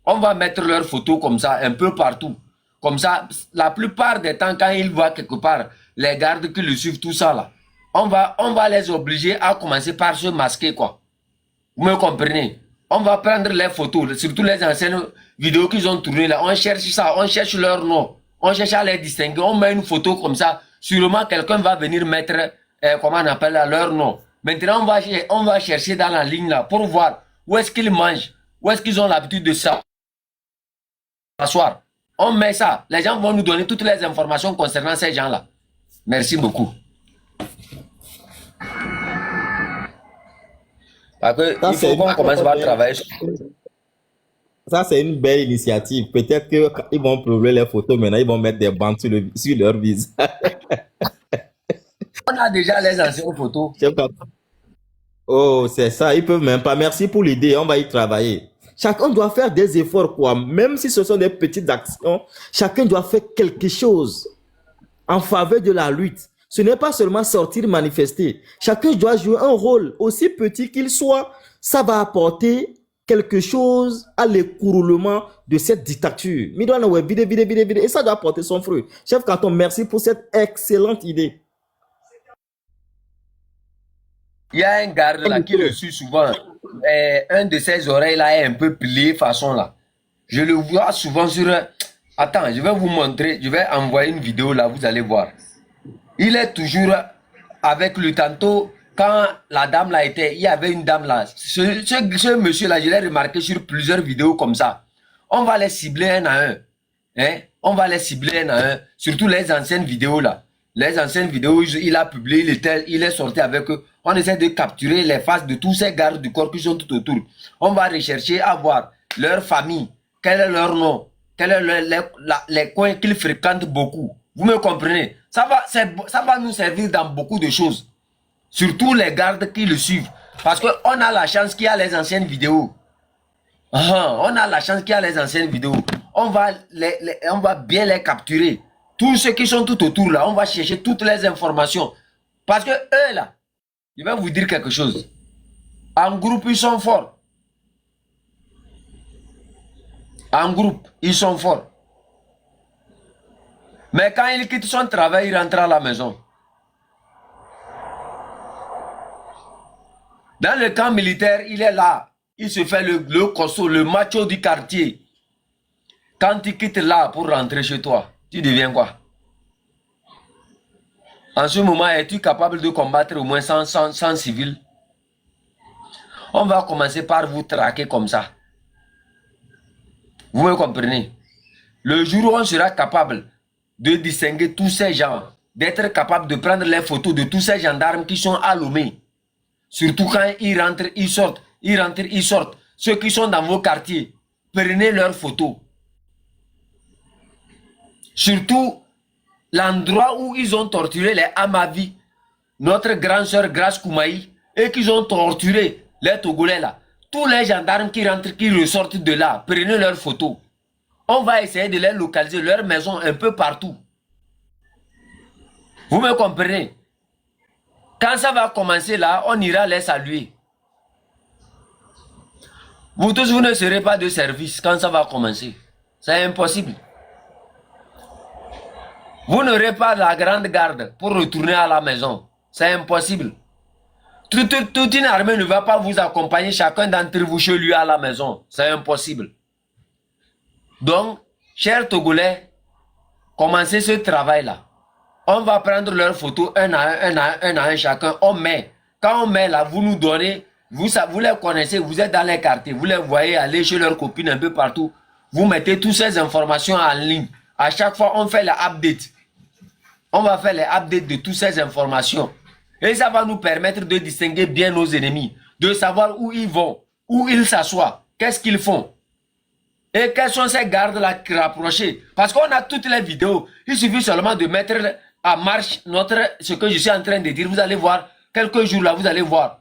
On va mettre leurs photos comme ça, un peu partout. Comme ça, la plupart des temps, quand ils voient quelque part, les gardes qui le suivent, tout ça là, on va les obliger à commencer par se masquer, quoi. Vous me comprenez? On va prendre les photos, surtout les anciennes vidéos qu'ils ont tournées là. On cherche ça, on cherche leur nom. On cherche à les distinguer. On met une photo comme ça. Sûrement, quelqu'un va venir mettre, comment on appelle là, leur nom. Maintenant, on va chercher dans la ligne là pour voir où est-ce qu'ils mangent, où est-ce qu'ils ont l'habitude de s'asseoir. On met ça. Les gens vont nous donner toutes les informations concernant ces gens-là. Merci beaucoup. Parce que il faut qu'on commence par travailler. Ça, c'est une belle initiative. Peut-être qu'ils vont prouver les photos maintenant, ils vont mettre des bandes sur leur visage. On a déjà les anciennes photos. Oh, c'est ça, ils peuvent même pas. Merci pour l'idée, on va y travailler. Chacun doit faire des efforts, quoi. Même si ce sont des petites actions, chacun doit faire quelque chose en faveur de la lutte. Ce n'est pas seulement sortir manifester. Chacun doit jouer un rôle, aussi petit qu'il soit. Ça va apporter quelque chose à l'écroulement de cette dictature. Et ça doit apporter son fruit. Chef Canton, merci pour cette excellente idée. Il y a un garde là qui le suit souvent. Un de ses oreilles là est un peu plié façon là. Je le vois souvent sur... Attends, je vais vous montrer. Je vais envoyer une vidéo là, vous allez voir. Il est toujours avec lui. Tantôt, quand la dame là était, il y avait une dame là. Ce monsieur là, je l'ai remarqué sur plusieurs vidéos comme ça. On va les cibler un à un. Hein? On va les cibler un à un. Surtout les anciennes vidéos là. Les anciennes vidéos, il a publié, il est sorti avec eux. On essaie de capturer les faces de tous ces gardes du corps qui sont tout autour. On va rechercher à voir leur famille, quel est leur nom, quels sont les coins qu'ils fréquentent beaucoup. Vous me comprenez? Ça va nous servir dans beaucoup de choses. Surtout les gardes qui le suivent. Parce qu'on a la chance qu'il y a les anciennes vidéos. On a la chance qu'il y a les anciennes vidéos. On va bien les capturer. Tous ceux qui sont tout autour là, on va chercher toutes les informations. Parce que eux là, je vais vous dire quelque chose. En groupe, ils sont forts. En groupe, ils sont forts. Mais quand il quitte son travail, il rentre à la maison. Dans le camp militaire, il est là. Il se fait le costaud, le macho du quartier. Quand tu quittes là pour rentrer chez toi, tu deviens quoi? En ce moment, es-tu capable de combattre au moins 100 civils? On va commencer par vous traquer comme ça. Vous me comprenez? Le jour où on sera capable de distinguer tous ces gens, d'être capable de prendre les photos de tous ces gendarmes qui sont à Lomé. Surtout quand ils rentrent, ils sortent, ils rentrent, ils sortent. Ceux qui sont dans vos quartiers, prenez leurs photos. Surtout l'endroit où ils ont torturé les Amavi, notre grande sœur Grace Koumaï, et qu'ils ont torturé les Togolais là. Tous les gendarmes qui rentrent, qui ressortent de là, prenez leurs photos. On va essayer de les localiser, leurs maisons un peu partout. Vous me comprenez? Quand ça va commencer là, on ira les saluer. Vous tous, vous ne serez pas de service quand ça va commencer. C'est impossible. Vous n'aurez pas la grande garde pour retourner à la maison. C'est impossible. Toute une armée ne va pas vous accompagner chacun d'entre vous chez lui à la maison. C'est impossible. Donc, chers Togolais, commencez ce travail-là. On va prendre leurs photos un à un chacun. On met. Quand on met là, vous nous donnez, vous les connaissez, vous êtes dans les quartiers, vous les voyez aller chez leurs copines un peu partout. Vous mettez toutes ces informations en ligne. À chaque fois, on fait les updates. On va faire les updates de toutes ces informations. Et ça va nous permettre de distinguer bien nos ennemis, de savoir où ils vont, où ils s'assoient, qu'est-ce qu'ils font. Et quels sont ces gardes-là qui rapprochés. Parce qu'on a toutes les vidéos. Il suffit seulement de mettre en marche ce que je suis en train de dire. Vous allez voir, quelques jours là, vous allez voir.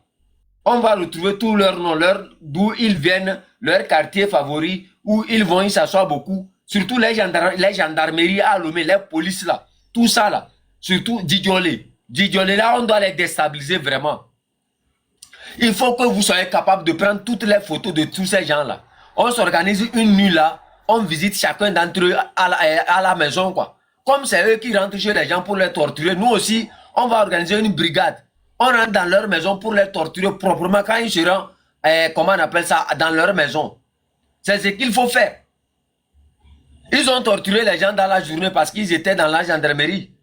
On va retrouver tous leurs noms, d'où ils viennent, leur quartier favori, où ils vont, ils s'assoient beaucoup. Surtout les gendarmeries à Lomé, les polices là. Tout ça là. Surtout Djidjolé. Djidjolé là, on doit les déstabiliser vraiment. Il faut que vous soyez capable de prendre toutes les photos de tous ces gens là. On s'organise une nuit là, on visite chacun d'entre eux à la maison quoi. Comme c'est eux qui rentrent chez les gens pour les torturer, nous aussi, on va organiser une brigade. On rentre dans leur maison pour les torturer proprement quand ils seront, comment on appelle ça, dans leur maison. C'est ce qu'il faut faire. Ils ont torturé les gens dans la journée parce qu'ils étaient dans la gendarmerie.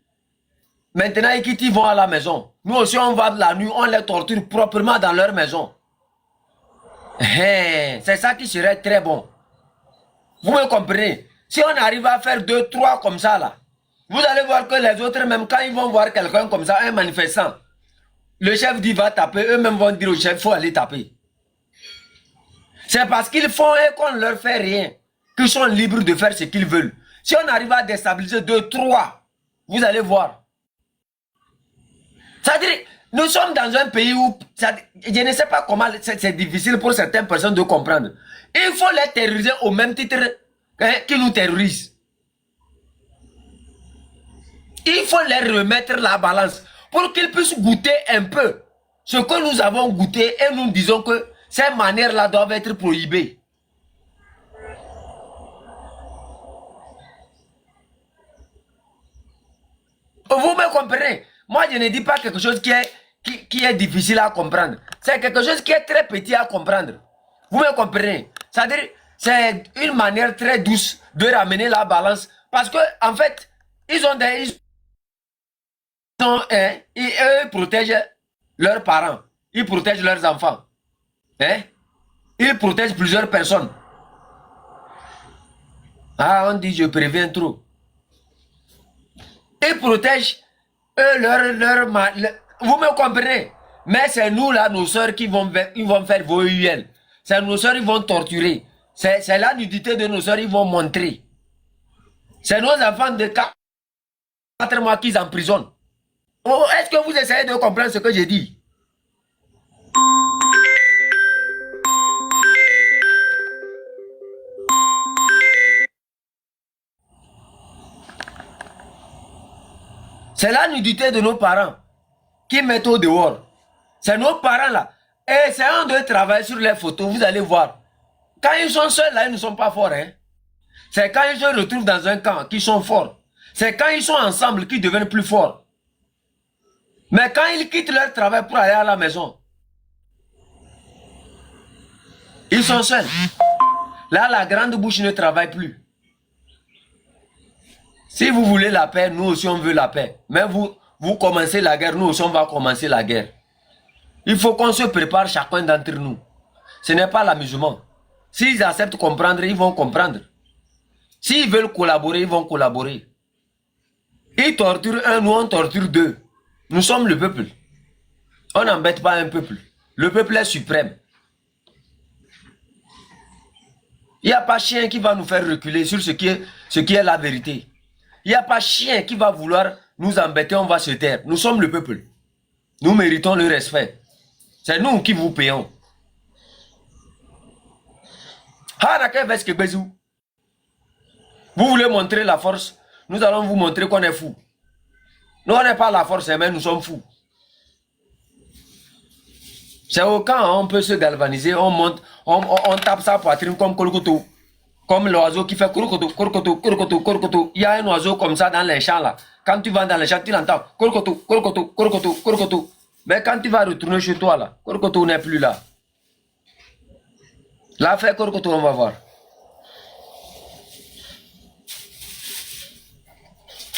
Maintenant, ils vont à la maison. Nous aussi, on va la nuit, on les torture proprement dans leur maison. C'est ça qui serait très bon. Vous me comprenez? Si on arrive à faire 2, 3 comme ça là, vous allez voir que les autres, même quand ils vont voir quelqu'un comme ça, un manifestant, le chef dit va taper, eux-mêmes vont dire au chef, il faut aller taper. C'est parce qu'ils font et qu'on ne leur fait rien, qu'ils sont libres de faire ce qu'ils veulent. Si on arrive à déstabiliser 2, 3, vous allez voir. C'est-à-dire, nous sommes dans un pays où, je ne sais pas comment, c'est difficile pour certaines personnes de comprendre. Il faut les terroriser au même titre qu'ils nous terrorisent. Il faut leur remettre la balance pour qu'ils puissent goûter un peu ce que nous avons goûté et nous disons que ces manières-là doivent être prohibées. Vous me comprenez? Moi, je ne dis pas quelque chose qui est difficile à comprendre. C'est quelque chose qui est très petit à comprendre. Vous me comprenez? C'est-à-dire, c'est une manière très douce de ramener la balance. Parce que, en fait, ils protègent leurs parents. Ils protègent leurs enfants. Hein? Ils protègent plusieurs personnes. Ah, on dit je préviens trop. Ils protègent vous me comprenez? Mais c'est nous là, nos soeurs, qui vont faire vos UL. C'est nos soeurs, ils vont torturer. C'est la nudité de nos soeurs, ils vont montrer. C'est nos enfants de 4 mois qu'ils emprisonnent. Oh, est-ce que vous essayez de comprendre ce que j'ai dit? C'est la nudité de nos parents qui mettent au dehors. C'est nos parents là. Et c'est un de travailler sur les photos, vous allez voir. Quand ils sont seuls là, ils ne sont pas forts. Hein? C'est quand ils se retrouvent dans un camp qu'ils sont forts. C'est quand ils sont ensemble qu'ils deviennent plus forts. Mais quand ils quittent leur travail pour aller à la maison, ils sont seuls. Là, la grande bouche ne travaille plus. Si vous voulez la paix, nous aussi on veut la paix. Mais vous commencez la guerre, nous aussi on va commencer la guerre. Il faut qu'on se prépare chacun d'entre nous. Ce n'est pas l'amusement. S'ils acceptent de comprendre, ils vont comprendre. S'ils veulent collaborer, ils vont collaborer. Ils torturent un, nous on torture deux. Nous sommes le peuple. On n'embête pas un peuple. Le peuple est suprême. Il n'y a pas chien qui va nous faire reculer sur ce qui est la vérité. Il n'y a pas chien qui va vouloir nous embêter, on va se taire. Nous sommes le peuple. Nous méritons le respect. C'est nous qui vous payons. Vous voulez montrer la force? Nous allons vous montrer qu'on est fou. Nous, on n'est pas la force, mais nous sommes fous. C'est au camp, on peut se galvaniser, on monte, on tape sa poitrine comme Kolkoto. Comme l'oiseau qui fait Kolkoto, Kolkoto, Kolkoto, Kolkoto. Il y a un oiseau comme ça dans les champs là. Quand tu vas dans les champs, tu l'entends. Kolkoto, Kolkoto, Kolkoto, Kolkoto. Mais quand tu vas retourner chez toi là, Kolkoto n'est plus là. Là, fait Kolkoto, on va voir.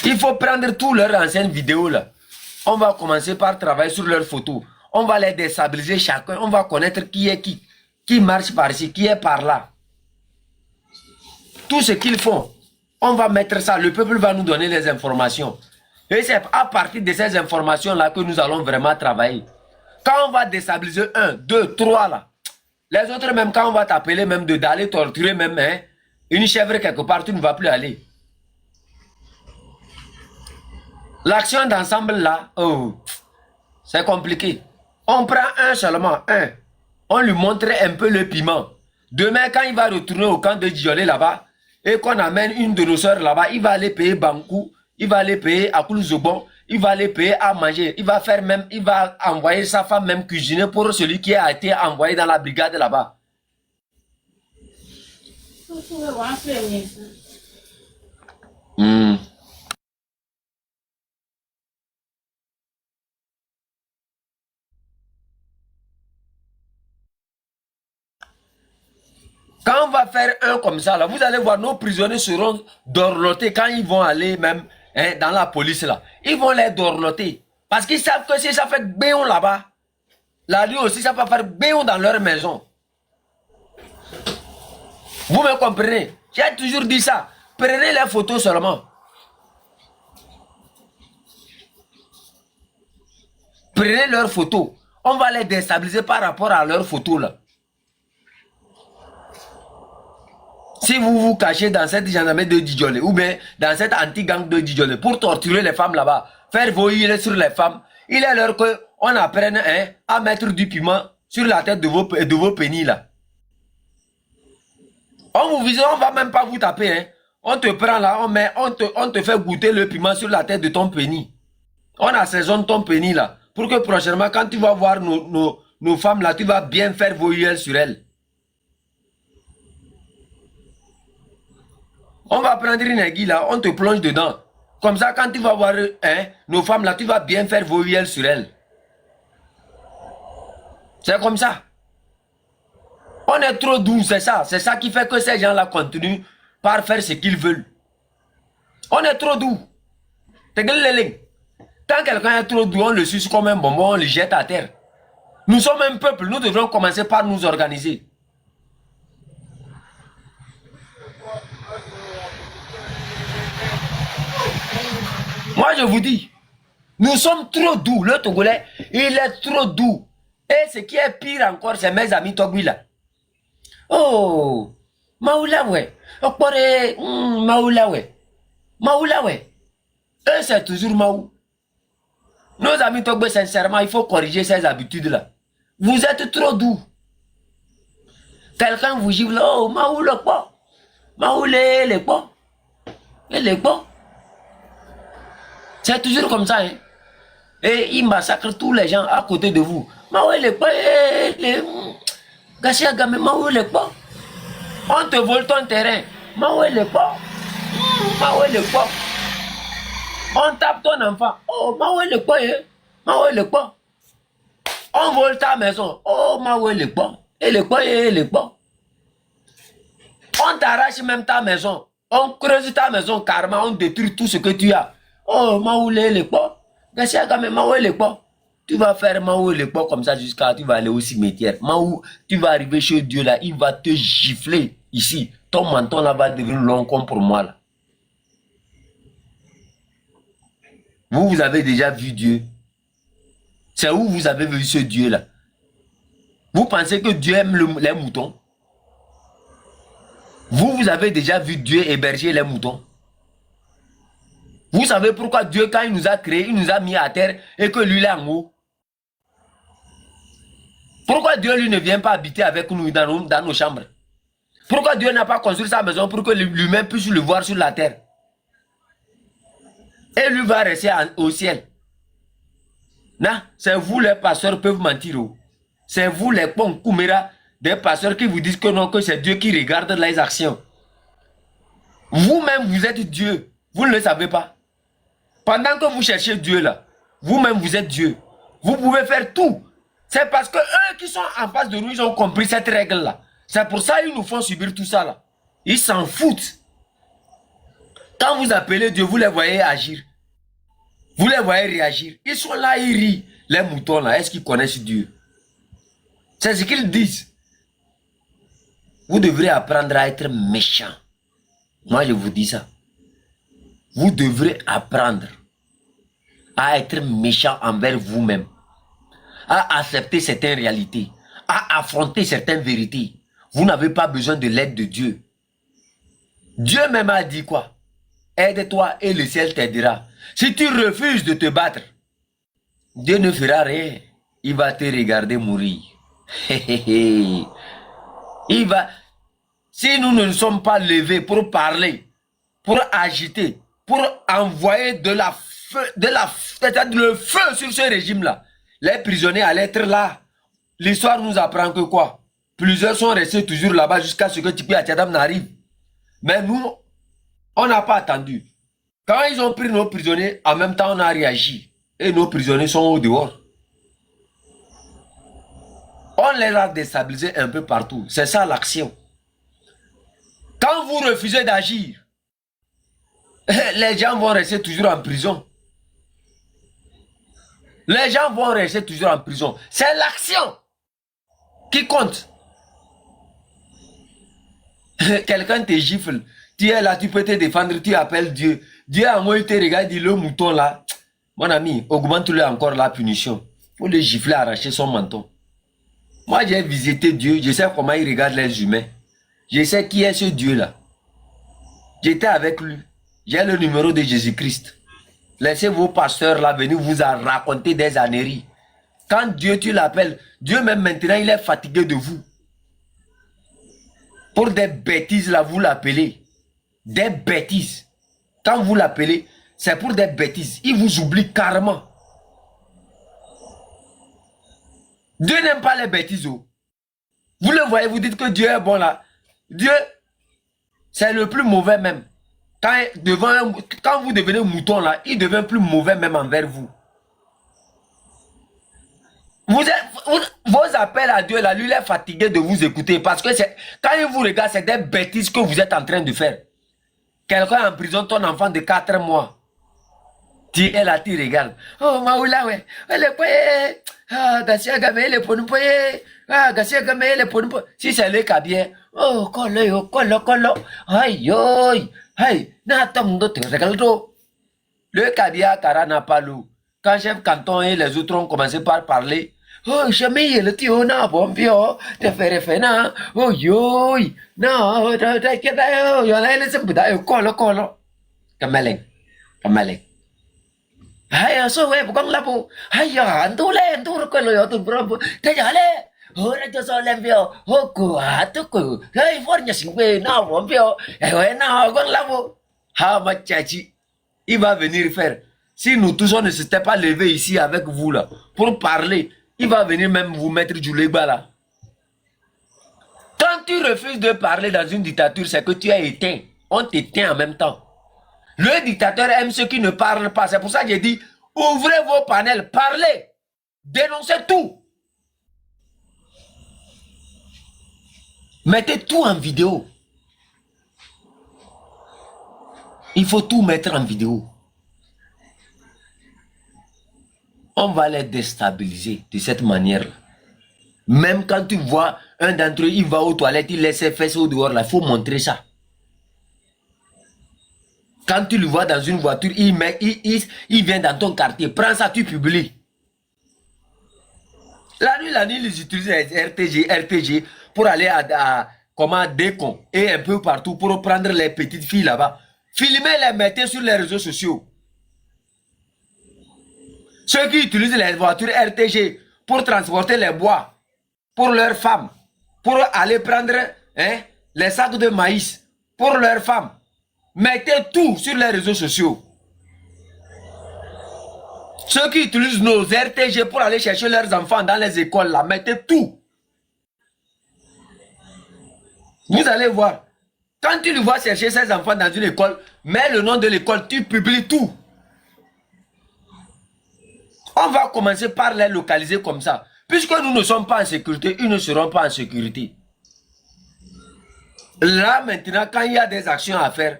Il faut prendre toutes leurs anciennes vidéos là. On va commencer par travailler sur leurs photos. On va les déstabiliser chacun. On va connaître qui est qui marche par ici, qui est par là. Tout ce qu'ils font, on va mettre ça. Le peuple va nous donner les informations. Et c'est à partir de ces informations-là que nous allons vraiment travailler. Quand on va déstabiliser 1, 2, 3 là, les autres même quand on va t'appeler même d'aller torturer même hein, une chèvre quelque part, tu ne vas plus aller. L'action d'ensemble là, oh, c'est compliqué. On prend un seulement, un. On lui montre un peu le piment. Demain, quand il va retourner au camp de Djolé là-bas, et qu'on amène une de nos soeurs là-bas, il va aller payer Bankou, il va aller payer à Koulouzobon, il va aller payer à manger, il va faire même, il va envoyer sa femme même cuisiner pour celui qui a été envoyé dans la brigade là-bas. Quand on va faire un comme ça, là, vous allez voir, nos prisonniers seront dorlotés quand ils vont aller même hein, dans la police là. Ils vont les dorloter. Parce qu'ils savent que si ça fait béon là-bas, la nuit aussi, ça va faire béon dans leur maison. Vous me comprenez? J'ai toujours dit ça. Prenez les photos seulement. Prenez leurs photos. On va les déstabiliser par rapport à leurs photos là. Si vous vous cachez dans cette gendarmerie de Djolé ou bien dans cette anti-gang de Djolé pour torturer les femmes là-bas, faire voyer sur les femmes, il est l'heure qu'on apprenne hein, à mettre du piment sur la tête de vos pénis là. On vous vise, on va même pas vous taper. Hein. On te prend là, on te fait goûter le piment sur la tête de ton pénis. On assaisonne ton pénis là. Pour que prochainement, quand tu vas voir nos femmes là, tu vas bien faire voyelles sur elles. On va prendre une aiguille là, on te plonge dedans. Comme ça, quand tu vas voir nos femmes là, tu vas bien faire voyelles sur elles. C'est comme ça. On est trop doux, c'est ça. C'est ça qui fait que ces gens-là continuent par faire ce qu'ils veulent. On est trop doux. Quand quelqu'un est trop doux, on le suce comme un bonbon, on le jette à terre. Nous sommes un peuple, nous devrons commencer par nous organiser. Moi, je vous dis, nous sommes trop doux. Le Togolais, il est trop doux. Et ce qui est pire encore, c'est mes amis Togui là. Oh, Maoula ouais. Okpore, Maoula ouais. Maoula ouais. Eux, c'est toujours Maou. Nos amis Togbe, sincèrement, il faut corriger ces habitudes-là. Vous êtes trop doux. Quelqu'un vous gifle, oh, Maou le quoi. Maou les quoi. Et les quoi. C'est toujours comme ça, hein. Et il massacre tous les gens à côté de vous. Maou les quoi, les... Gachia game, Maou les quoi. On te vole ton terrain. Maou les quoi. Maou les quoi. On tape ton enfant. Oh, Maoué le quoi, hein? Maoué le quoi? On vole ta maison. Oh, Maoué le quoi? Et le quoi, et le quoi? On t'arrache même ta maison. On creuse ta maison carrément. On détruit tout ce que tu as. Oh, Maoué le quoi? Maoué le quoi? Tu vas faire Maoué le quoi comme ça jusqu'à tu vas aller au cimetière. Maou, tu vas arriver chez Dieu là. Il va te gifler ici. Ton menton là va devenir long comme pour moi là. Vous avez déjà vu Dieu. C'est où vous avez vu ce Dieu-là? Vous pensez que Dieu aime les moutons? Vous avez déjà vu Dieu héberger les moutons? Vous savez pourquoi Dieu, quand il nous a créés, il nous a mis à terre et que lui, il est en haut? Pourquoi Dieu, lui, ne vient pas habiter avec nous dans nos chambres? Pourquoi Dieu n'a pas construit sa maison pour que lui-même puisse le voir sur la terre? Et lui va rester au ciel. Non, c'est vous les pasteurs peuvent mentir. C'est vous les Koumera des pasteurs qui vous disent que non, que c'est Dieu qui regarde les actions. Vous-même, vous êtes Dieu. Vous ne le savez pas. Pendant que vous cherchez Dieu là, vous-même, vous êtes Dieu. Vous pouvez faire tout. C'est parce que eux qui sont en face de nous, ils ont compris cette règle-là. C'est pour ça qu'ils nous font subir tout ça là. Ils s'en foutent. Quand vous appelez Dieu, vous les voyez agir. Vous les voyez réagir. Ils sont là, ils rient. Les moutons là, est-ce qu'ils connaissent Dieu? C'est ce qu'ils disent. Vous devrez apprendre à être méchant. Moi, je vous dis ça. Vous devrez apprendre à être méchant envers vous-même. À accepter certaines réalités. À affronter certaines vérités. Vous n'avez pas besoin de l'aide de Dieu. Dieu même a dit quoi? Aide-toi et le ciel t'aidera. Si tu refuses de te battre, Dieu ne fera rien. Il va te regarder mourir. Il va... Si nous ne sommes pas levés pour parler, pour agiter, pour envoyer le feu sur ce régime-là, les prisonniers allaient être là. L'histoire nous apprend que quoi? Plusieurs sont restés toujours là-bas jusqu'à ce que Tipi Atchadam n'arrive. Mais nous, on n'a pas attendu. Quand ils ont pris nos prisonniers, en même temps on a réagi. Et nos prisonniers sont au dehors. On les a déstabilisés un peu partout. C'est ça l'action. Quand vous refusez d'agir, les gens vont rester toujours en prison. Les gens vont rester toujours en prison. C'est l'action qui compte. Quelqu'un te gifle. Tu es là, tu peux te défendre, tu appelles Dieu. Dieu a moi, il te regarde, dit le mouton là. Mon ami, augmente-le encore la punition. Il faut le gifler, arracher son menton. Moi, j'ai visité Dieu, je sais comment il regarde les humains. Je sais qui est ce Dieu-là. J'étais avec lui. J'ai le numéro de Jésus-Christ. Laissez vos pasteurs là venir vous raconter des âneries. Quand Dieu, tu l'appelles, Dieu même maintenant, il est fatigué de vous. Pour des bêtises là, vous l'appelez. des bêtises. Quand vous l'appelez, c'est pour des bêtises. Il vous oublie carrément. Dieu n'aime pas les bêtises. Oh. Vous le voyez, vous dites que Dieu est bon là. Dieu, c'est le plus mauvais même. Quand vous devenez mouton là, il devient plus mauvais même envers vous. Vos appels à Dieu là, lui il est fatigué de vous écouter parce que quand il vous regarde, c'est des bêtises que vous êtes en train de faire. Quelqu'un en prison, ton enfant de 4 mois. Tu es là, tu regardes. Oh, Maoula, ouais. Elle est poye. Ah, Gassia Gamé, elle est pour nous poye. Ah, Gassia Gamé, elle est pour nous poye. Si c'est le cas bien. Oh, colo. Aïe, aïe. Aïe, n'attends d'autres, regarde. Le Kabia Kara n'a pas l'eau. Quand chef canton et les autres ont commencé par parler. Oh, jamais le tio n'a bon bio. Te fait na. Oh, yoï. Non, t'inquiète, y'en a laissé bouda. Colo. Kameleng. Aïe, so ouais, pourquoi la peau? Aïe, tout le yo, tout bro. T'es allé? Oh, je suis l'envio. Oh, quoi, tout quoi. Aïe, faut rien signer, non, bon bio. Eh ouais, non, quoi la peau? Ah, ma tchachi. Il va venir faire. Si nous tous on ne s'était pas levé ici avec vous là, pour parler, il va venir même vous mettre du léba là. Quand tu refuses de parler dans une dictature, c'est que tu es éteint. On t'éteint en même temps. Le dictateur aime ceux qui ne parlent pas. C'est pour ça que j'ai dit, ouvrez vos panels, parlez, dénoncez tout. Mettez tout en vidéo. Il faut tout mettre en vidéo. On va les déstabiliser de cette manière-là. Même quand tu vois un d'entre eux, il va aux toilettes, il laisse ses fesses au dehors, il faut montrer ça. Quand tu le vois dans une voiture, il vient dans ton quartier, prends ça, tu publies. La nuit, ils utilisent les RTG pour aller à Décon et un peu partout pour prendre les petites filles là-bas. Filmer les mettez sur les réseaux sociaux. Ceux qui utilisent les voitures RTG pour transporter les bois pour leurs femmes, pour aller prendre les sacs de maïs pour leurs femmes. Mettez tout sur les réseaux sociaux. Ceux qui utilisent nos RTG pour aller chercher leurs enfants dans les écoles, là, mettez tout. Vous allez voir. Quand tu le vois chercher ses enfants dans une école, mets le nom de l'école, tu publies tout. On va commencer par les localiser comme ça. Puisque nous ne sommes pas en sécurité, ils ne seront pas en sécurité. Là, maintenant, quand il y a des actions à faire,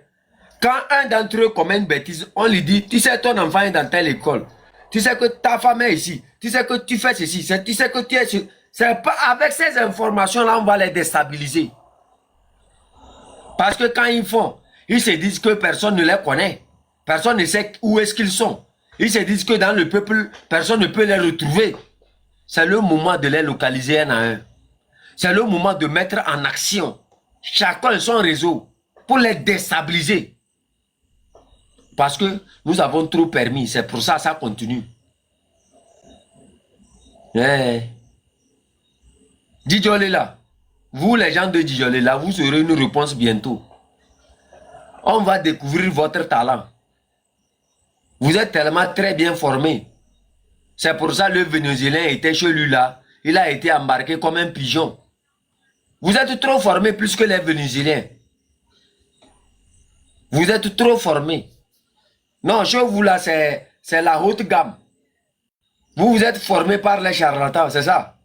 quand un d'entre eux commet une bêtise, on lui dit, tu sais, ton enfant est dans telle école. Tu sais que ta femme est ici. Tu sais que tu fais ceci. Tu sais que tu es sur... C'est pas avec ces informations-là, on va les déstabiliser. Parce que quand ils font, ils se disent que personne ne les connaît. Personne ne sait où est-ce qu'ils sont. Ils se disent que dans le peuple, personne ne peut les retrouver. C'est le moment de les localiser un à un. C'est le moment de mettre en action chacun son réseau pour les déstabiliser. Parce que nous avons trop permis. C'est pour ça que ça continue. Djidjolé là. Vous les gens de Djidjolé là, vous aurez une réponse bientôt. On va découvrir votre talent. Vous êtes tellement très bien formés. C'est pour ça que le Vénézuélien était chez lui là. Il a été embarqué comme un pigeon. Vous êtes trop formés plus que les Vénézuéliens. Vous êtes trop formés. Non, chez vous là, c'est la haute gamme. Vous êtes formés par les charlatans, c'est ça.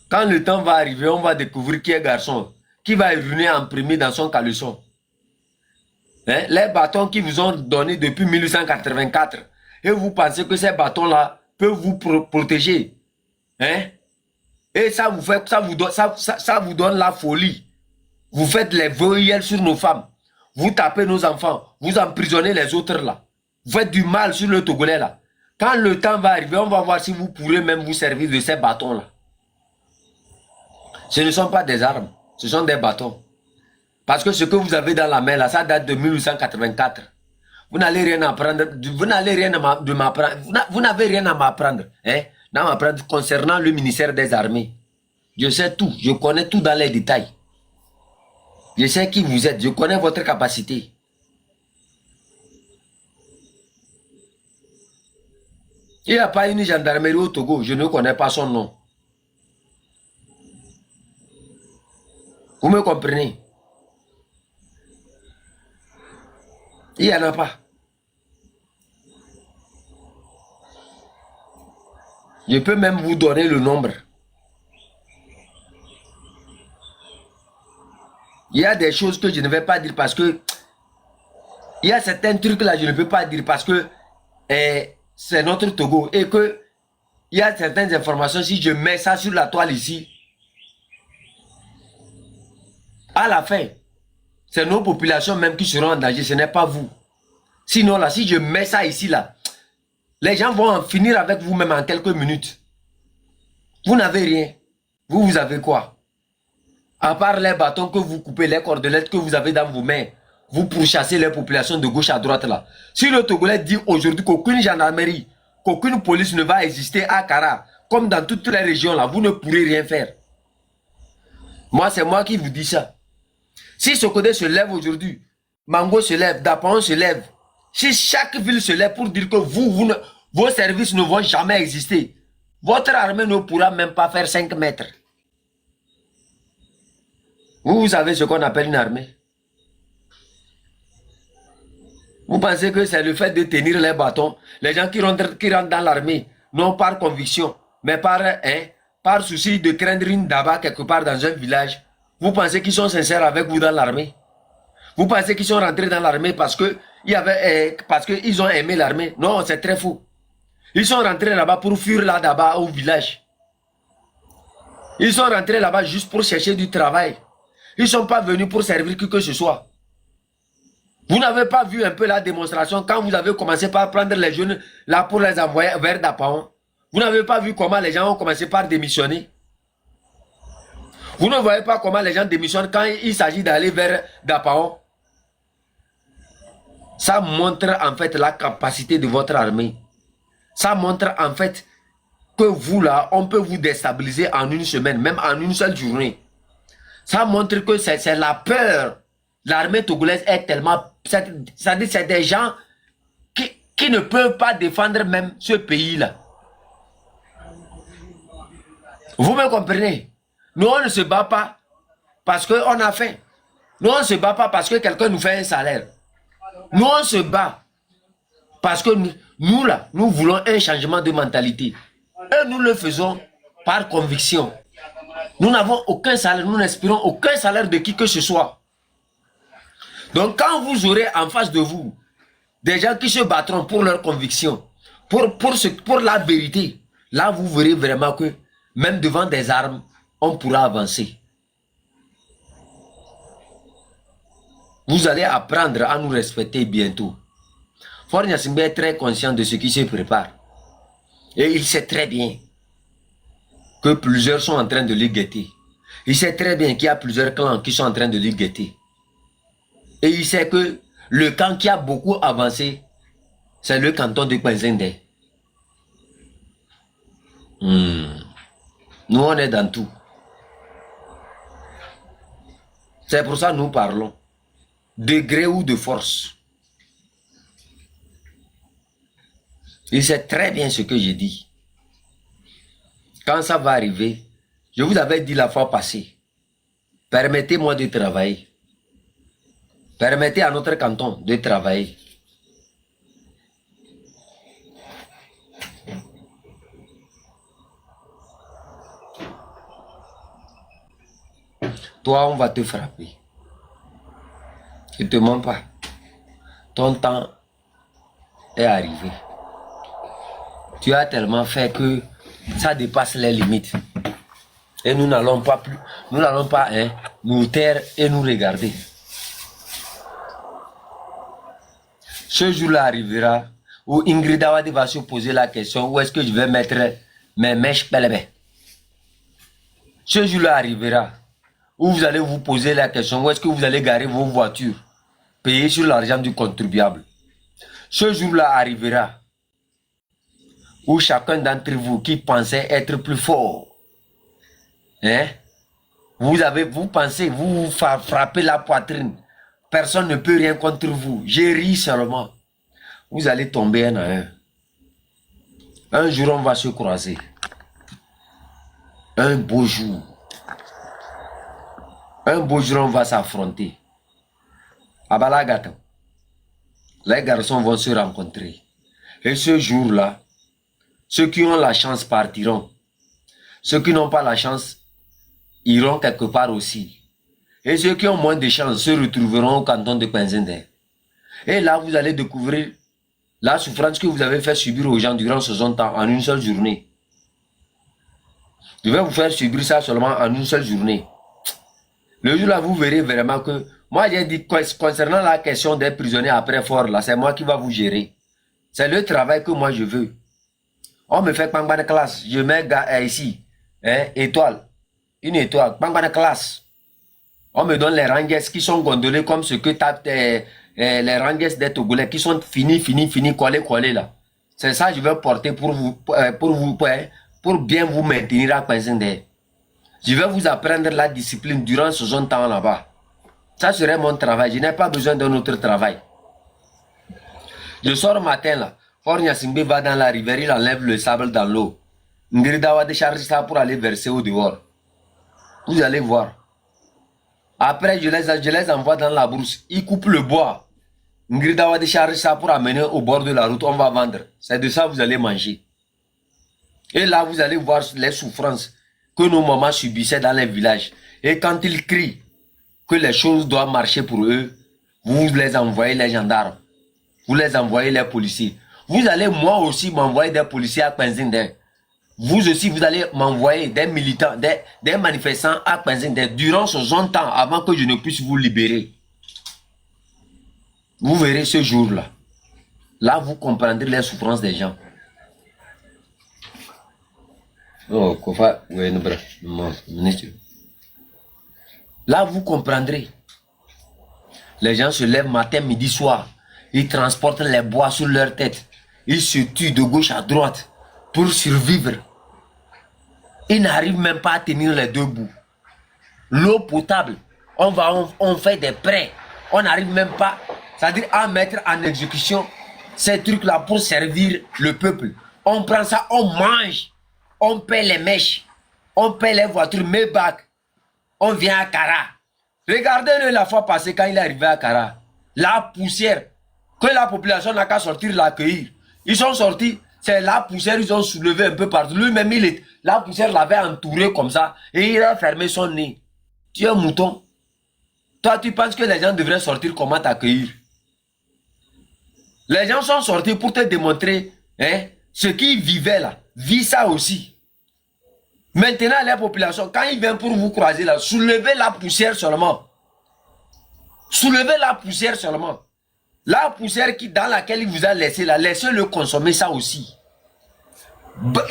Quand le temps va arriver, on va découvrir qui est garçon. Qui va venir en premier dans son caleçon. Les bâtons qui vous ont donné depuis 1884. Et vous pensez que ces bâtons-là peuvent vous protéger. Et ça vous fait, ça vous donne la folie. Vous faites les voyelles sur nos femmes. Vous tapez nos enfants. Vous emprisonnez les autres là. Vous faites du mal sur le Togolais là. Quand le temps va arriver, on va voir si vous pourrez même vous servir de ces bâtons-là. Ce ne sont pas des armes. Ce sont des bâtons. Parce que ce que vous avez dans la main là, ça date de 1884. Vous n'allez rien apprendre. Vous n'allez rien de m'apprendre. Vous n'avez rien à m'apprendre. Concernant le ministère des Armées. Je sais tout. Je connais tout dans les détails. Je sais qui vous êtes, je connais votre capacité. Il n'y a pas une gendarmerie au Togo, je ne connais pas son nom. Vous me comprenez? Il n'y en a pas. Je peux même vous donner le nombre. Il y a des choses que je ne vais pas dire parce que il y a certains trucs là je ne peux pas dire parce que c'est notre Togo et que il y a certaines informations, si je mets ça sur la toile ici, à la fin, c'est nos populations même qui seront en danger, ce n'est pas vous. Sinon là, si je mets ça ici là, les gens vont en finir avec vous-même en quelques minutes. Vous n'avez rien. Vous avez quoi? À part les bâtons que vous coupez, les cordelettes que vous avez dans vos mains, vous pourchassez les populations de gauche à droite là. Si le Togolais dit aujourd'hui qu'aucune gendarmerie, qu'aucune police ne va exister à Kara, comme dans toutes les régions là, vous ne pourrez rien faire. Moi, c'est moi qui vous dis ça. Si Sokodé se lève aujourd'hui, Mango se lève, Dapaon se lève, si chaque ville se lève pour dire que vos services ne vont jamais exister, votre armée ne pourra même pas faire 5 mètres. Vous savez ce qu'on appelle une armée? Vous pensez que c'est le fait de tenir les bâtons? Les gens qui rentrent dans l'armée, non par conviction, mais par souci de craindre une daba quelque part dans un village. Vous pensez qu'ils sont sincères avec vous dans l'armée? Vous pensez qu'ils sont rentrés dans l'armée parce qu'ils ont aimé l'armée? Non, c'est très faux. Ils sont rentrés là-bas pour fuir là daba au village. Ils sont rentrés là-bas juste pour chercher du travail. Ils ne sont pas venus pour servir qui que ce soit. Vous n'avez pas vu un peu la démonstration quand vous avez commencé par prendre les jeunes là pour les envoyer vers Dapaon? Vous n'avez pas vu comment les gens ont commencé par démissionner? Vous ne voyez pas comment les gens démissionnent quand il s'agit d'aller vers Dapaon? Ça montre en fait la capacité de votre armée. Ça montre en fait que vous là, on peut vous déstabiliser en une semaine, même en une seule journée. Ça montre que c'est la peur. L'armée togolaise est tellement... C'est-à-dire c'est des gens qui ne peuvent pas défendre même ce pays-là. Vous me comprenez? Nous, on ne se bat pas parce qu'on a faim. Nous, on ne se bat pas parce que quelqu'un nous fait un salaire. Nous, on se bat parce que nous là, nous voulons un changement de mentalité. Et nous le faisons par conviction. Nous n'avons aucun salaire, nous n'espérons aucun salaire de qui que ce soit. Donc quand vous aurez en face de vous des gens qui se battront pour leur conviction, pour la vérité, là vous verrez vraiment que même devant des armes, on pourra avancer. Vous allez apprendre à nous respecter bientôt. Fort Gnassingbé est très conscient de ce qui se prépare. Et il sait très bien que plusieurs sont en train de le guetter. Il sait très bien qu'il y a plusieurs clans qui sont en train de le guetter. Et il sait que le camp qui a beaucoup avancé, c'est le canton de Kwenzende. Nous, on est dans tout. C'est pour ça que nous parlons. De gré ou de force. Il sait très bien ce que j'ai dit. Quand ça va arriver, je vous avais dit la fois passée, permettez-moi de travailler. Permettez à notre canton de travailler. Toi, on va te frapper. Je ne te mens pas. Ton temps est arrivé. Tu as tellement fait que ça dépasse les limites. Et nous n'allons pas nous taire et nous regarder. Ce jour-là arrivera où Ingrid Awadi va se poser la question où est-ce que je vais mettre mes mèches pelébé. Ce jour-là arrivera où vous allez vous poser la question où est-ce que vous allez garer vos voitures payées sur l'argent du contribuable. Ce jour-là arrivera où chacun d'entre vous qui pensait être plus fort, Vous pensez, vous frappez la poitrine. Personne ne peut rien contre vous. J'ai ri seulement. Vous allez tomber un à un. Un jour, on va se croiser. Un beau jour. Un beau jour, on va s'affronter. À Balagata, les garçons vont se rencontrer. Et ce jour-là, ceux qui ont la chance partiront. Ceux qui n'ont pas la chance iront quelque part aussi. Et ceux qui ont moins de chance se retrouveront au canton de Penzender. Et là, vous allez découvrir la souffrance que vous avez fait subir aux gens durant 60 ans en une seule journée. Je vais vous faire subir ça seulement en une seule journée. Le jour-là, vous verrez vraiment que... Moi, j'ai dit, concernant la question des prisonniers après fort, là, c'est moi qui va vous gérer. C'est le travail que moi, je veux. On me fait pangban de classe. Je mets ici, hein, étoile. Une étoile, pangban de classe. On me donne les rangues qui sont gondolés comme ce que tapent les rangues des Togolais qui sont finis, collés là. C'est ça que je vais porter pour bien vous maintenir à Penzender. Je vais vous apprendre la discipline durant 60 ans là-bas. Ça serait mon travail. Je n'ai pas besoin d'un autre travail. Je sors matin là. Fornia Simbe va dans la rivière, il enlève le sable dans l'eau. Ngridawa décharge ça pour aller verser au dehors. Vous allez voir. Après, je les envoie dans la brousse. Ils coupent le bois. Ngridawa décharge ça pour amener au bord de la route. On va vendre. C'est de ça que vous allez manger. Et là, vous allez voir les souffrances que nos mamans subissaient dans les villages. Et quand ils crient que les choses doivent marcher pour eux, vous les envoyez les gendarmes. Vous les envoyez les policiers. Vous allez moi aussi m'envoyer des policiers à Penzender. Vous aussi, vous allez m'envoyer des militants, des manifestants à Penzender durant 60 ans avant que je ne puisse vous libérer. Vous verrez ce jour-là. Là, vous comprendrez les souffrances des gens. Oh, Kofa, ministre. Là, vous comprendrez. Les gens se lèvent matin, midi, soir. Ils transportent les bois sur leur tête. Ils se tuent de gauche à droite pour survivre. Ils n'arrivent même pas à tenir les deux bouts. L'eau potable, on fait des prêts. On n'arrive même pas, c'est-à-dire à mettre en exécution ces trucs-là pour servir le peuple. On prend ça, on mange. On paie les mèches. On paie les voitures, Maybach. On vient à Kara. Regardez-le la fois passée quand il est arrivé à Kara. La poussière que la population n'a qu'à sortir l'accueillir. Ils sont sortis, c'est la poussière, ils ont soulevé un peu partout. Lui-même, la poussière l'avait entouré comme ça et il a fermé son nez. Tu es un mouton. Toi, tu penses que les gens devraient sortir comment t'accueillir? Les gens sont sortis pour te démontrer hein, ce qu'ils vivaient là. Vis ça aussi. Maintenant, les populations, quand ils viennent pour vous croiser là, soulevez la poussière seulement. Soulevez la poussière seulement. La poussière dans laquelle il vous a laissé là, laissez-le consommer ça aussi.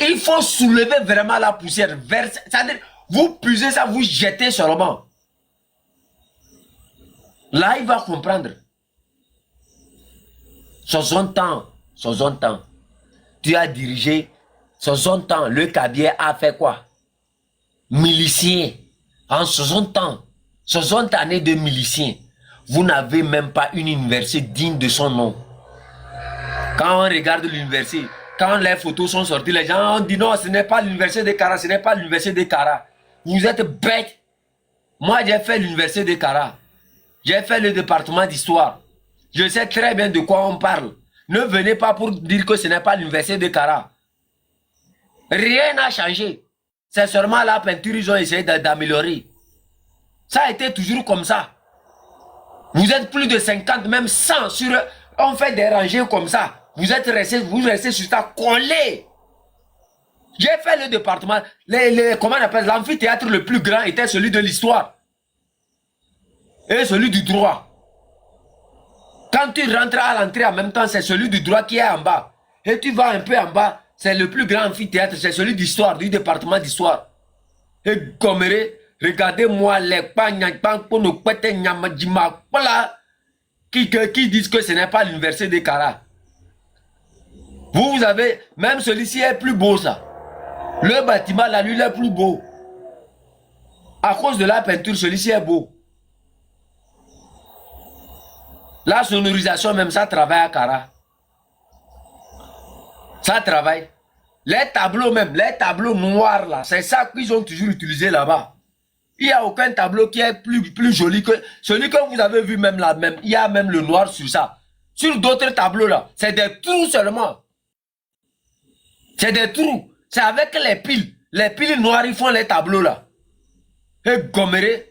Il faut soulever vraiment la poussière. C'est-à-dire, vous puisez ça, vous jetez seulement. Là, il va comprendre. 60 ans. Tu as dirigé 60 ans. Le Kabier a fait quoi? Milicien. En 60 ans. 60 années de milicien. Vous n'avez même pas une université digne de son nom. Quand on regarde l'université, quand les photos sont sorties, les gens ont dit non, ce n'est pas l'université de Kara, ce n'est pas l'université de Kara. Vous êtes bêtes. Moi, j'ai fait l'université de Kara. J'ai fait le département d'histoire. Je sais très bien de quoi on parle. Ne venez pas pour dire que ce n'est pas l'université de Kara. Rien n'a changé. C'est seulement la peinture, ils ont essayé d'améliorer. Ça a été toujours comme ça. Vous êtes plus de 50, même 100 sur... On fait des rangées comme ça. Vous restez sur ça collé. J'ai fait le département. Comment on appelle? L'amphithéâtre le plus grand était celui de l'histoire. Et celui du droit. Quand tu rentres à l'entrée en même temps, c'est celui du droit qui est en bas. Et tu vas un peu en bas, c'est le plus grand amphithéâtre, c'est celui d'histoire, du département d'histoire. Et Goméré, regardez-moi les qui disent que ce n'est pas l'université de Kara. Vous avez, même celui-ci est plus beau ça. Le bâtiment, la nuit, est plus beau. À cause de la peinture, celui-ci est beau. La sonorisation même, ça travaille à Kara. Ça travaille. Les tableaux même, les tableaux noirs là, c'est ça qu'ils ont toujours utilisé là-bas. Il n'y a aucun tableau qui est plus joli que celui que vous avez vu même là même. Il y a même le noir sur ça. Sur d'autres tableaux là, c'est des trous seulement. C'est des trous. C'est avec les piles. Les piles noires, ils font les tableaux là. Et gomméré.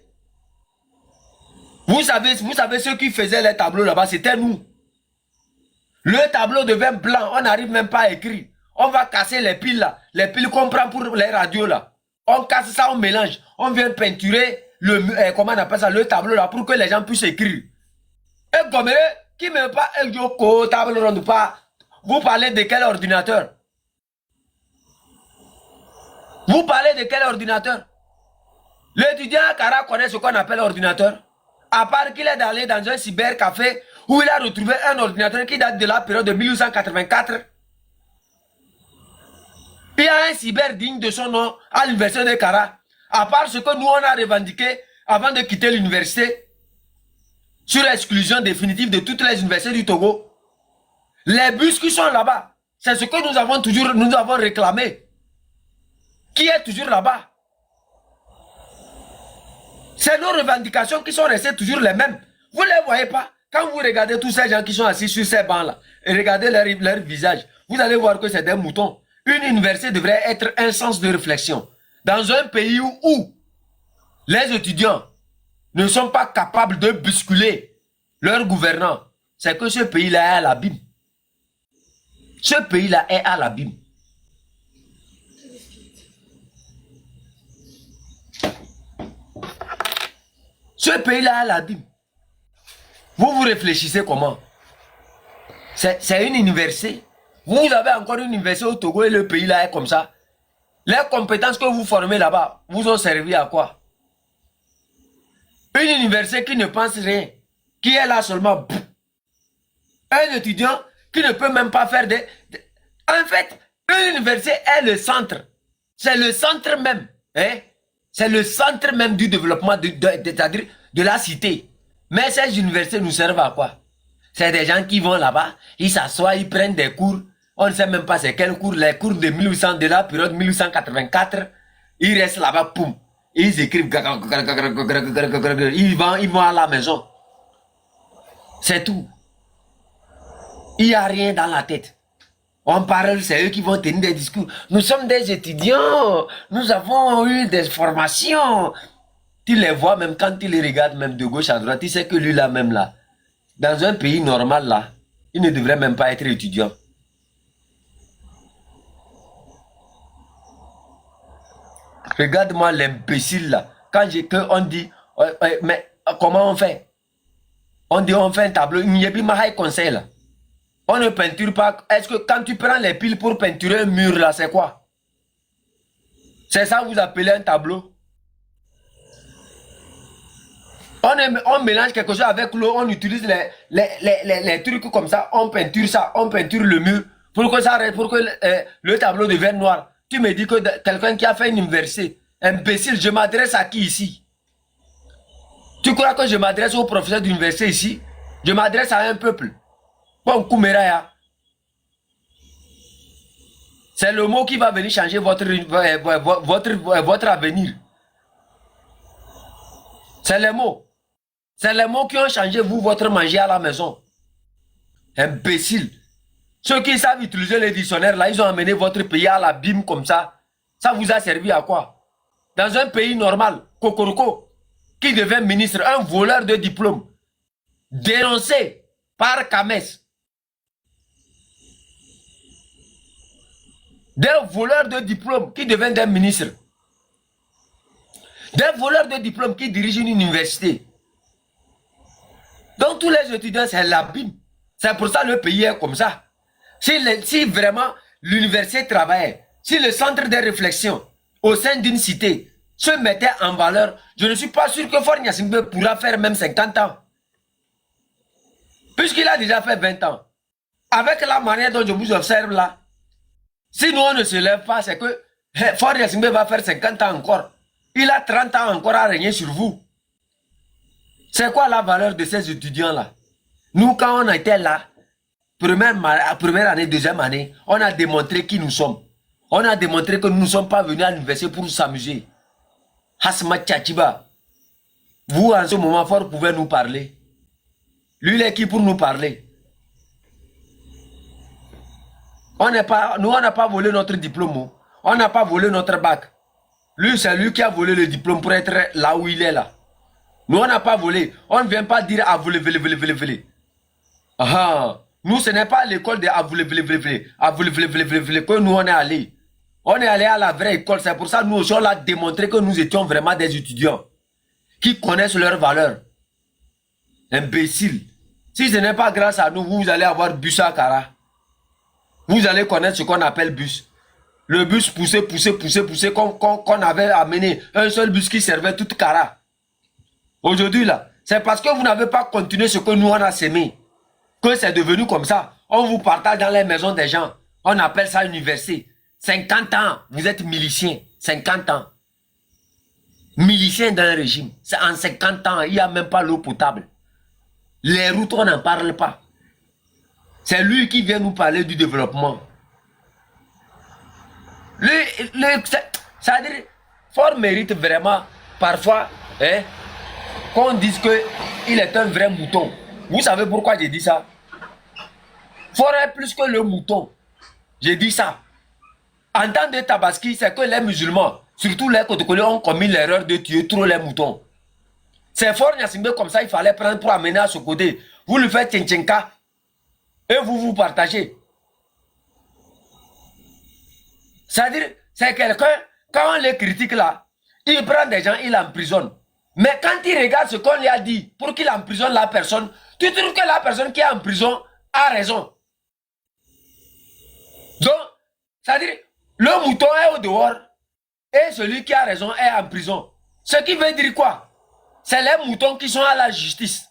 Vous savez ceux qui faisaient les tableaux là-bas, c'était nous. Le tableau devient blanc, on n'arrive même pas à écrire. On va casser les piles là. Les piles qu'on prend pour les radios là. On casse ça, on mélange. On vient peinturer comment on appelle ça, le tableau là pour que les gens puissent écrire. Et gomméré, qui ne veut pas table ronde pas. Vous parlez de quel ordinateur? Vous parlez de quel ordinateur? L'étudiant à Kara connaît ce qu'on appelle ordinateur. À part qu'il est allé dans un cybercafé où il a retrouvé un ordinateur qui date de la période de 1884. Il y a un cyber digne de son nom à l'université de Kara. À part ce que nous on a revendiqué avant de quitter l'université sur l'exclusion définitive de toutes les universités du Togo. Les bus qui sont là-bas, c'est ce que nous avons réclamé. Qui est toujours là-bas? C'est nos revendications qui sont restées toujours les mêmes. Vous ne les voyez pas? Quand vous regardez tous ces gens qui sont assis sur ces bancs-là, et regardez leur visage, vous allez voir que c'est des moutons. Une université devrait être un sens de réflexion. Dans un pays où les étudiants ne sont pas capables de bousculer leurs gouvernants, c'est que ce pays-là est à l'abîme. Ce pays-là est à l'abîme. Ce pays-là est à l'abîme. Vous réfléchissez comment? C'est une université. Vous avez encore une université au Togo et le pays là est comme ça. Les compétences que vous formez là-bas vous ont servi à quoi? Une université qui ne pense rien, qui est là seulement. Un étudiant qui ne peut même pas faire des... En fait, une université est le centre. C'est le centre même. Hein? C'est le centre même du développement de la cité. Mais ces universités nous servent à quoi? C'est des gens qui vont là-bas, ils s'assoient, ils prennent des cours. On ne sait même pas c'est quel cours, les cours de 1800, de la période 1884. Ils restent là-bas, poum. Ils écrivent, ils vont à la maison. C'est tout. Il n'y a rien dans la tête. On parle, c'est eux qui vont tenir des discours. Nous sommes des étudiants, nous avons eu des formations. Tu les vois même quand tu les regardes, même de gauche à droite, tu sais que lui là, même là, dans un pays normal là, il ne devrait même pas être étudiant. Regarde-moi l'imbécile là. Quand on dit, mais comment on fait? On dit on fait un tableau, il n'y a plus de conseil là. On ne peinture pas. Est-ce que quand tu prends les piles pour peinturer un mur là, c'est quoi? C'est ça que vous appelez un tableau? On mélange quelque chose avec l'eau, on utilise les trucs comme ça, on peinture le mur pour que le tableau devienne noir. Tu me dis que quelqu'un qui a fait une université, imbécile, je m'adresse à qui ici? Tu crois que je m'adresse aux professeurs d'université ici? Je m'adresse à un peuple. Bon, Koumeraya. C'est le mot qui va venir changer votre avenir. C'est les mots. C'est les mots qui ont changé vous, votre manger à la maison. Imbécile. Ceux qui savent utiliser les dictionnaires, là, ils ont amené votre pays à l'abîme comme ça. Ça vous a servi à quoi? Dans un pays normal, Kokoroko, qui devient ministre, un voleur de diplôme, dénoncé par Kames. Des voleurs de diplôme qui deviennent des ministres. Des voleurs de diplôme qui dirigent une université. Donc tous les étudiants, c'est l'abîme. C'est pour ça que le pays est comme ça. Si vraiment l'université travaillait, si le centre de réflexion au sein d'une cité se mettait en valeur, je ne suis pas sûr que Faure Gnassingbé pourra faire même 50 ans. Puisqu'il a déjà fait 20 ans. Avec la manière dont je vous observe là, si nous on ne se lève pas, c'est que Faure Gnassingbé va faire 50 ans encore. Il a 30 ans encore à régner sur vous. C'est quoi la valeur de ces étudiants-là? Nous, quand on était là, première année, deuxième année, on a démontré qui nous sommes. On a démontré que nous ne sommes pas venus à l'université pour s'amuser. Hasma Tchachiba, vous, en ce moment fort, pouvez nous parler. Lui, il est qui pour nous parler? Nous, on n'a pas volé notre diplôme. On n'a pas volé notre bac. Lui, c'est lui qui a volé le diplôme pour être là où il est là. Nous, on n'a pas volé. On ne vient pas dire à voler. Ah, nous, ce n'est pas l'école de à voler que nous, on est allé. On est allé à la vraie école. C'est pour ça que nous aussi, on a démontré que nous étions vraiment des étudiants qui connaissent leurs valeurs. Imbécile. Si ce n'est pas grâce à nous, vous allez avoir bus à Kara. Vous allez connaître ce qu'on appelle bus. Le bus poussé, qu'on avait amené. Un seul bus qui servait toute Kara. Aujourd'hui, là, c'est parce que vous n'avez pas continué ce que nous, on a sémé. Que c'est devenu comme ça. On vous partage dans les maisons des gens. On appelle ça université. 50 ans, vous êtes milicien. 50 ans. Milicien d'un régime. C'est en 50 ans, il n'y a même pas l'eau potable. Les routes, on n'en parle pas. C'est lui qui vient nous parler du développement. C'est-à-dire, Fort mérite vraiment, parfois, hein, qu'on dise qu'il est un vrai mouton. Vous savez pourquoi j'ai dit ça? Fort est plus que le mouton. J'ai dit ça. En temps de Tabaski, c'est que les musulmans, surtout les Kotokolés, ont commis l'erreur de tuer trop les moutons. C'est Fort Nyassimbe comme ça, il fallait prendre pour amener à ce côté. Vous lui faites tchenchenka et vous partagez. C'est-à-dire, c'est quelqu'un, quand on les critique là, il prend des gens, il emprisonne. Mais quand il regarde ce qu'on lui a dit pour qu'il emprisonne la personne, tu trouves que la personne qui est en prison a raison. Donc, c'est-à-dire, le mouton est au dehors et celui qui a raison est en prison. Ce qui veut dire quoi? C'est les moutons qui sont à la justice.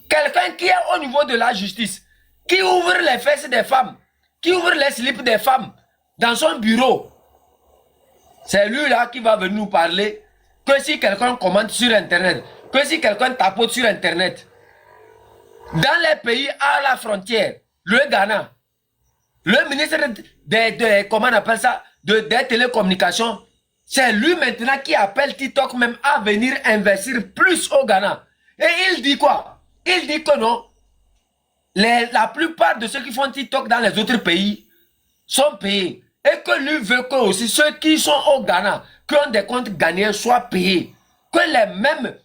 Quelqu'un qui est au niveau de la justice, qui ouvre les fesses des femmes, qui ouvre les slips des femmes dans son bureau, c'est lui là qui va venir nous parler que si quelqu'un commente sur Internet, que si quelqu'un tapote sur Internet. Dans les pays à la frontière, le Ghana, le ministre comment on appelle ça, des télécommunications, c'est lui maintenant qui appelle TikTok même à venir investir plus au Ghana. Et il dit quoi? Il dit que non. La plupart de ceux qui font TikTok dans les autres pays sont payés. Et que lui veut que aussi ceux qui sont au Ghana, qui ont des comptes gagnés, soient payés. Que les mêmes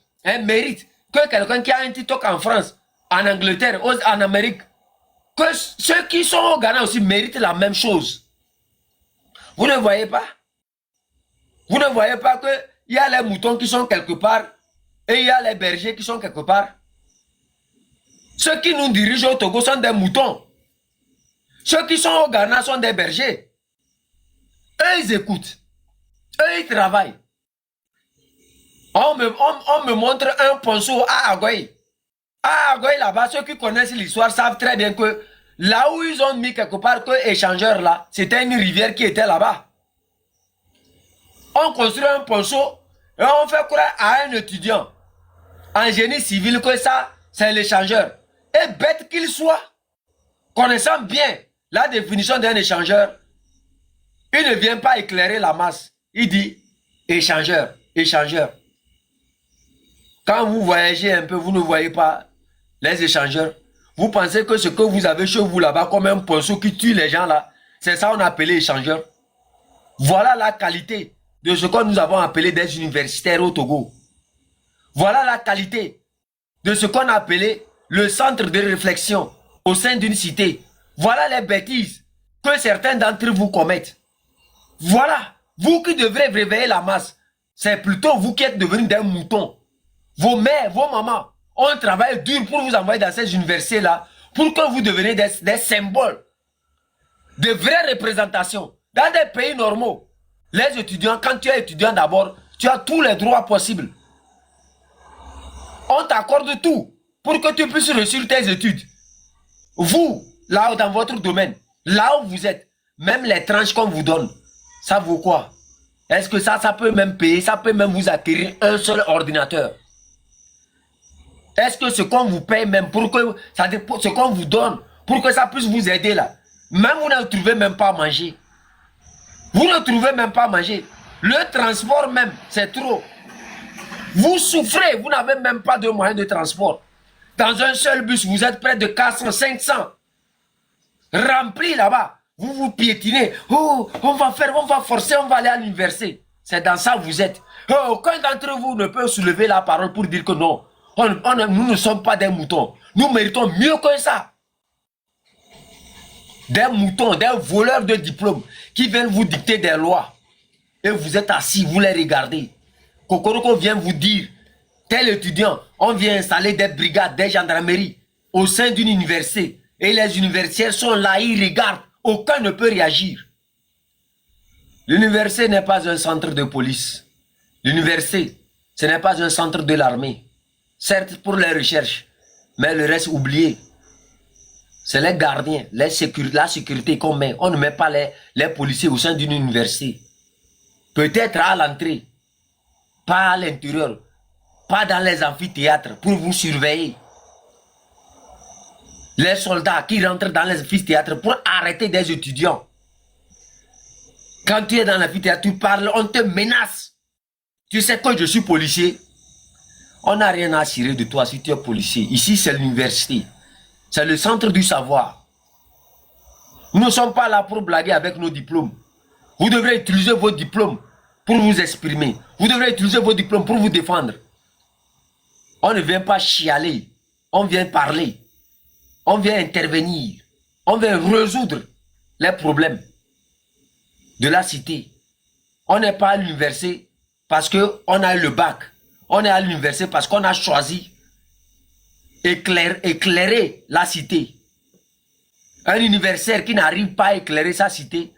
méritent que quelqu'un qui a un TikTok en France, en Angleterre, en Amérique. Que ceux qui sont au Ghana aussi méritent la même chose. Vous ne voyez pas? Vous ne voyez pas qu'il y a les moutons qui sont quelque part et il y a les bergers qui sont quelque part? Ceux qui nous dirigent au Togo sont des moutons. Ceux qui sont au Ghana sont des bergers. Eux, ils écoutent. Eux, ils travaillent. On me montre un ponceau à Agoy. À Agoy, là-bas, ceux qui connaissent l'histoire savent très bien que là où ils ont mis quelque part que échangeur là, c'était une rivière qui était là-bas. On construit un ponceau et on fait croire à un étudiant en génie civil que ça, c'est l'échangeur. Et bête qu'il soit, connaissant bien la définition d'un échangeur, il ne vient pas éclairer la masse. Il dit échangeur, échangeur. Quand vous voyagez un peu, vous ne voyez pas les échangeurs. Vous pensez que ce que vous avez chez vous là-bas comme un ponceau qui tue les gens là, c'est ça qu'on a appelé échangeur. Voilà la qualité de ce que nous avons appelé des universitaires au Togo. Voilà la qualité de ce qu'on a appelé le centre de réflexion au sein d'une cité. Voilà les bêtises que certains d'entre vous commettent. Voilà, vous qui devrez réveiller la masse, c'est plutôt vous qui êtes devenus des moutons. Vos mères, vos mamans ont travaillé dur pour vous envoyer dans ces universités-là, pour que vous deveniez des symboles, de vraies représentations. Dans des pays normaux, les étudiants, quand tu es étudiant d'abord, tu as tous les droits possibles. On t'accorde tout pour que tu puisses réussir tes études. Vous, là dans votre domaine, là où vous êtes, même les tranches qu'on vous donne, Ça vaut quoi? Est-ce que ça peut même payer, ça peut même vous acquérir un seul ordinateur? Est-ce que ce qu'on vous paye même pour que, ce qu'on vous donne, pour que ça puisse vous aider là, même vous ne trouvez même pas à manger. Vous ne trouvez même pas à manger. Le transport même, c'est trop. Vous souffrez, vous n'avez même pas de moyens de transport. Dans un seul bus, vous êtes près de 400, 500. Rempli là-bas. Vous vous piétinez. Oh, on va forcer, on va aller à l'université. C'est dans ça que vous êtes. Oh, aucun d'entre vous ne peut soulever la parole pour dire que non. Nous ne sommes pas des moutons. Nous méritons mieux que ça. Des moutons, des voleurs de diplômes qui viennent vous dicter des lois. Et vous êtes assis, vous les regardez. Kokoroko vient vous dire, tel étudiant, on vient installer des brigades, des gendarmeries au sein d'une université. Et les universitaires sont là, ils regardent. Aucun ne peut réagir. L'université n'est pas un centre de police. L'université, ce n'est pas un centre de l'armée. Certes pour les recherches, mais le reste oublié. C'est les gardiens, la sécurité qu'on met. On ne met pas les policiers au sein d'une université. Peut-être à l'entrée, pas à l'intérieur, pas dans les amphithéâtres pour vous surveiller. Les soldats qui rentrent dans les amphithéâtres pour arrêter des étudiants. Quand tu es dans l'amphithéâtre, tu parles, on te menace. Tu sais que je suis policier. On n'a rien à cirer de toi si tu es policier. Ici, c'est l'université. C'est le centre du savoir. Nous ne sommes pas là pour blaguer avec nos diplômes. Vous devrez utiliser vos diplômes pour vous exprimer. Vous devrez utiliser vos diplômes pour vous défendre. On ne vient pas chialer. On vient parler. On vient intervenir. On vient résoudre les problèmes de la cité. On n'est pas à l'université parce qu'on a eu le bac. On est à l'université parce qu'on a choisi éclairer la cité. Un universitaire qui n'arrive pas à éclairer sa cité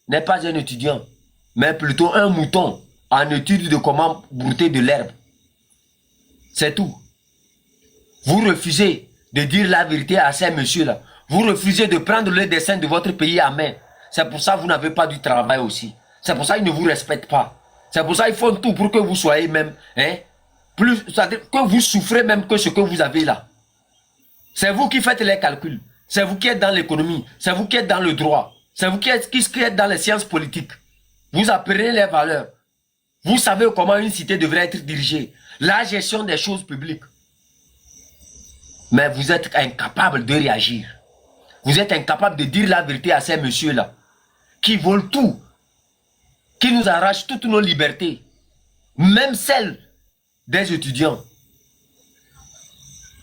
n'est pas un étudiant, mais plutôt un mouton en étude de comment brouter de l'herbe. C'est tout. Vous refusez de dire la vérité à ces messieurs-là. Vous refusez de prendre le destin de votre pays en main. C'est pour ça que vous n'avez pas du travail aussi. C'est pour ça qu'ils ne vous respectent pas. C'est pour ça qu'ils font tout pour que vous soyez même, c'est-à-dire que vous souffrez même que ce que vous avez là. C'est vous qui faites les calculs. C'est vous qui êtes dans l'économie. C'est vous qui êtes dans le droit. C'est vous qui êtes dans les sciences politiques. Vous apprenez les valeurs. Vous savez comment une cité devrait être dirigée. La gestion des choses publiques. Mais vous êtes incapable de réagir. Vous êtes incapable de dire la vérité à ces messieurs-là. Qui volent tout. Qui nous arrachent toutes nos libertés. Même celles des étudiants.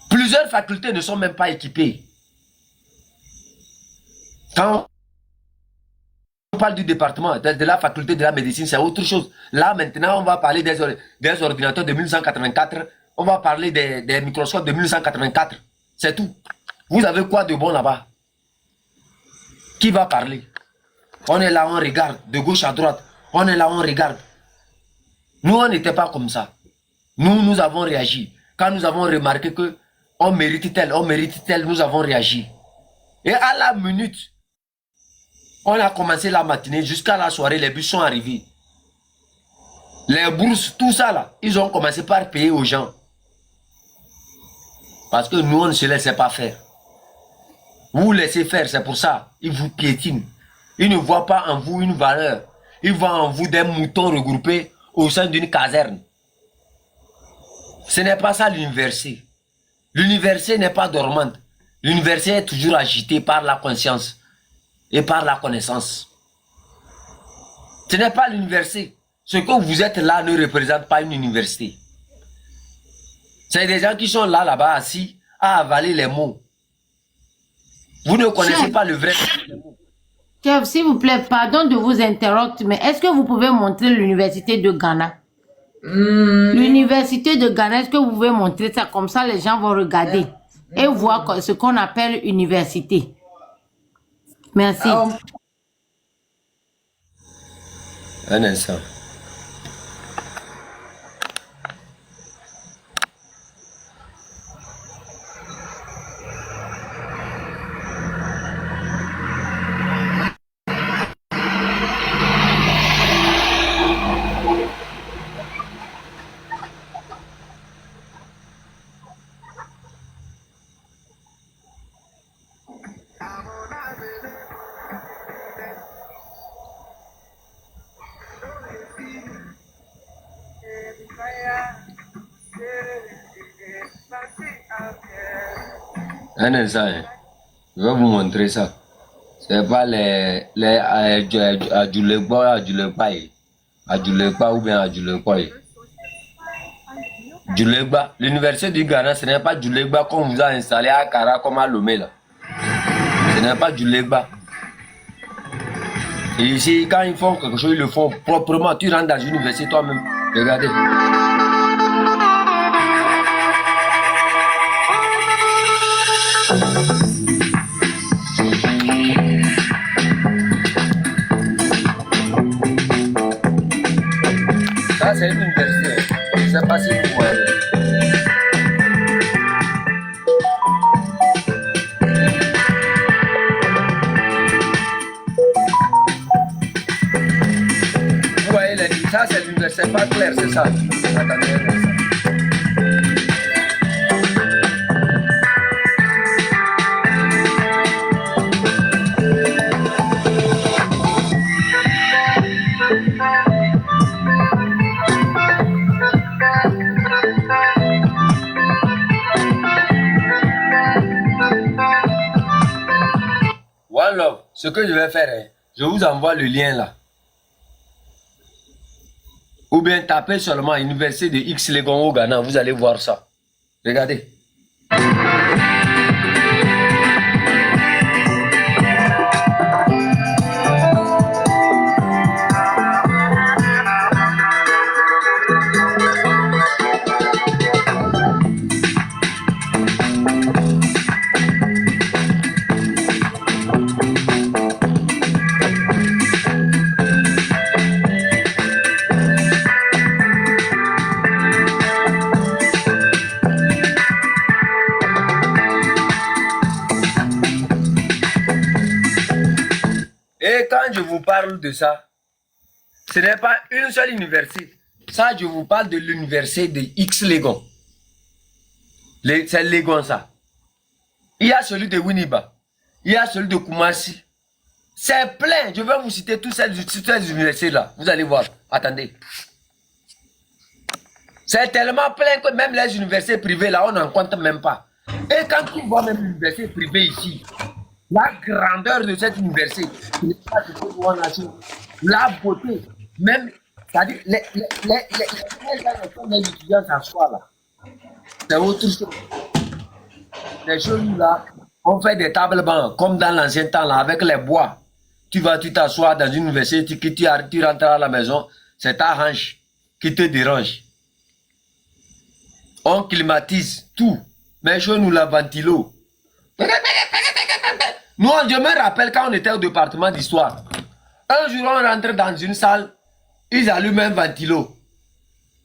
Plusieurs facultés ne sont même pas équipées. Quand on parle du département, de la faculté de la médecine, c'est autre chose. Là, maintenant, on va parler des ordinateurs de 1984. On va parler des microscopes de 1984. C'est tout. Vous avez quoi de bon là-bas? Qui va parler? On est là, on regarde, de gauche à droite. On est là, on regarde. Nous, on n'était pas comme ça. Nous avons réagi. Quand nous avons remarqué que on mérite tel, nous avons réagi. Et à la minute, on a commencé la matinée jusqu'à la soirée, les bus sont arrivés. Les bourses, tout ça là, ils ont commencé par payer aux gens. Parce que nous, on ne se laissait pas faire. Vous laissez faire, c'est pour ça. Ils vous piétinent. Ils ne voient pas en vous une valeur. Ils voient en vous des moutons regroupés au sein d'une caserne. Ce n'est pas ça l'université. L'université n'est pas dormante. L'université est toujours agitée par la conscience et par la connaissance. Ce n'est pas l'université. Ce que vous êtes là ne représente pas une université. C'est des gens qui sont là-bas assis à avaler les mots. Vous ne connaissez pas le vrai. Chef, s'il vous plaît, pardon de vous interrompre, mais est-ce que vous pouvez montrer l'université de Ghana? L'université de Ghana, est-ce que vous pouvez montrer ça? Comme ça, les gens vont regarder et voir ce qu'on appelle université. Merci. Un instant. Un instant, hein. Je vais vous montrer ça. C'est pas les Adjulekpa ou bien Adjulekpa. Djulekpa, l'université du Ghana, ce n'est pas Djulekpa qu'on vous a installé à Kara comme à Lomé là. Ce n'est pas Djulekpa. Et ici, quand ils font quelque chose, ils le font proprement. Tu rentres dans une université toi-même. Regardez. Ça, c'est une université. Je ne sais pas si vous voyez. Vous voyez, ça, c'est l'université. Pas clair, c'est ça. Attendez, ça. One Love, ce que je vais faire, hein, je vous envoie le lien là. Ou bien tapez seulement Université de X-Legon au Ghana, vous allez voir ça. Regardez. Et quand je vous parle de ça, ce n'est pas une seule université. Ça, je vous parle de l'université de X-Legon. C'est Legon, ça. Il y a celui de Winneba. Il y a celui de Kumasi. C'est plein. Je vais vous citer toutes ces universités-là. Vous allez voir. Attendez. C'est tellement plein que même les universités privées, là, on n'en compte même pas. Et quand tu vois même l'université privée ici, la grandeur de cette université, la beauté, même, c'est-à-dire, les étudiants s'assoient là. C'est autre chose. Les choses là, on fait des tables bancs, comme dans l'ancien temps là, avec les bois. Tu vas, tu t'assois dans une université, tu rentres à la maison, c'est ta hanche qui te dérange. On climatise tout, mais chez nous, la ventilo. Nous, je me rappelle quand on était au département d'histoire. Un jour, on rentrait dans une salle, ils allument un ventilo.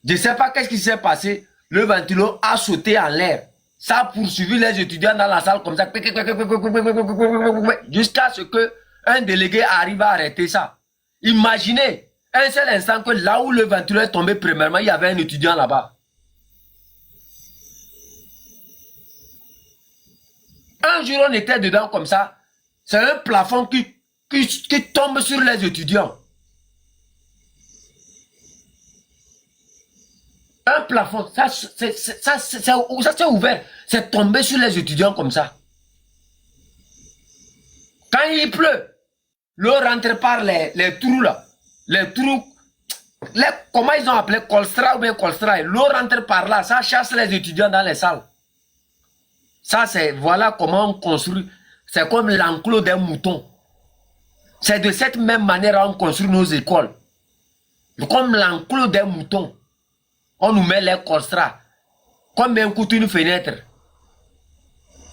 Je ne sais pas qu'est-ce qui s'est passé. Le ventilo a sauté en l'air. Ça a poursuivi les étudiants dans la salle comme ça. Jusqu'à ce qu'un délégué arrive à arrêter ça. Imaginez un seul instant que là où le ventilo est tombé, premièrement, il y avait un étudiant là-bas. Un jour, on était dedans comme ça. C'est un plafond qui tombe sur les étudiants. Un plafond, ça s'est ouvert. C'est tombé sur les étudiants comme ça. Quand il pleut, l'eau rentre par les trous là. Les trous, comment ils ont appelé colstra ou bien colstra. L'eau rentre par là, ça chasse les étudiants dans les salles. Ça, c'est, voilà comment on construit. C'est comme l'enclos d'un mouton. C'est de cette même manière qu'on construit nos écoles. Comme l'enclos d'un mouton. On nous met les colstras. Combien coûte une fenêtre?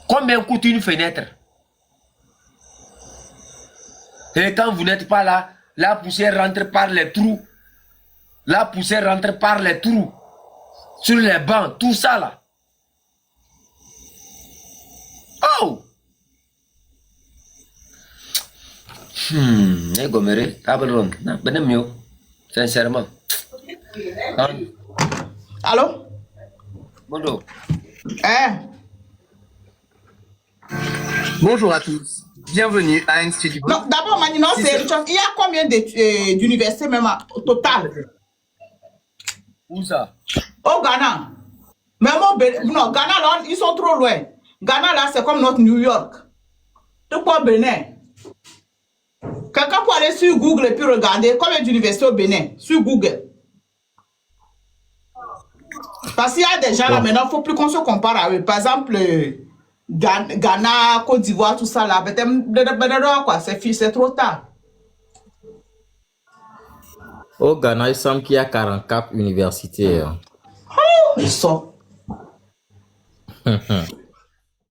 Combien coûte une fenêtre? Et quand vous n'êtes pas là, la poussière rentre par les trous. La poussière rentre par les trous. Sur les bancs, tout ça là. Oh! Goméré, table ronde. Ben mieux. Sincèrement. Allô? Bonjour. Bonjour à tous. Bienvenue à Institut. Non, d'abord, Mani, non, c'est il y a combien d'universités même au total? Où ça? Au Ghana. Non, Ghana, là, ils sont trop loin. Ghana, là, c'est comme notre New York. De quoi Bénin? Quelqu'un peut aller sur Google et puis regarder combien d'universités au Bénin, sur Google. Parce qu'il y a des gens là, maintenant, il ne faut plus qu'on se compare à eux. Par exemple, Ghana, Côte d'Ivoire, tout ça là. C'est trop tard. Au Ghana, il semble qu'il y a 44 universités. Ils sont.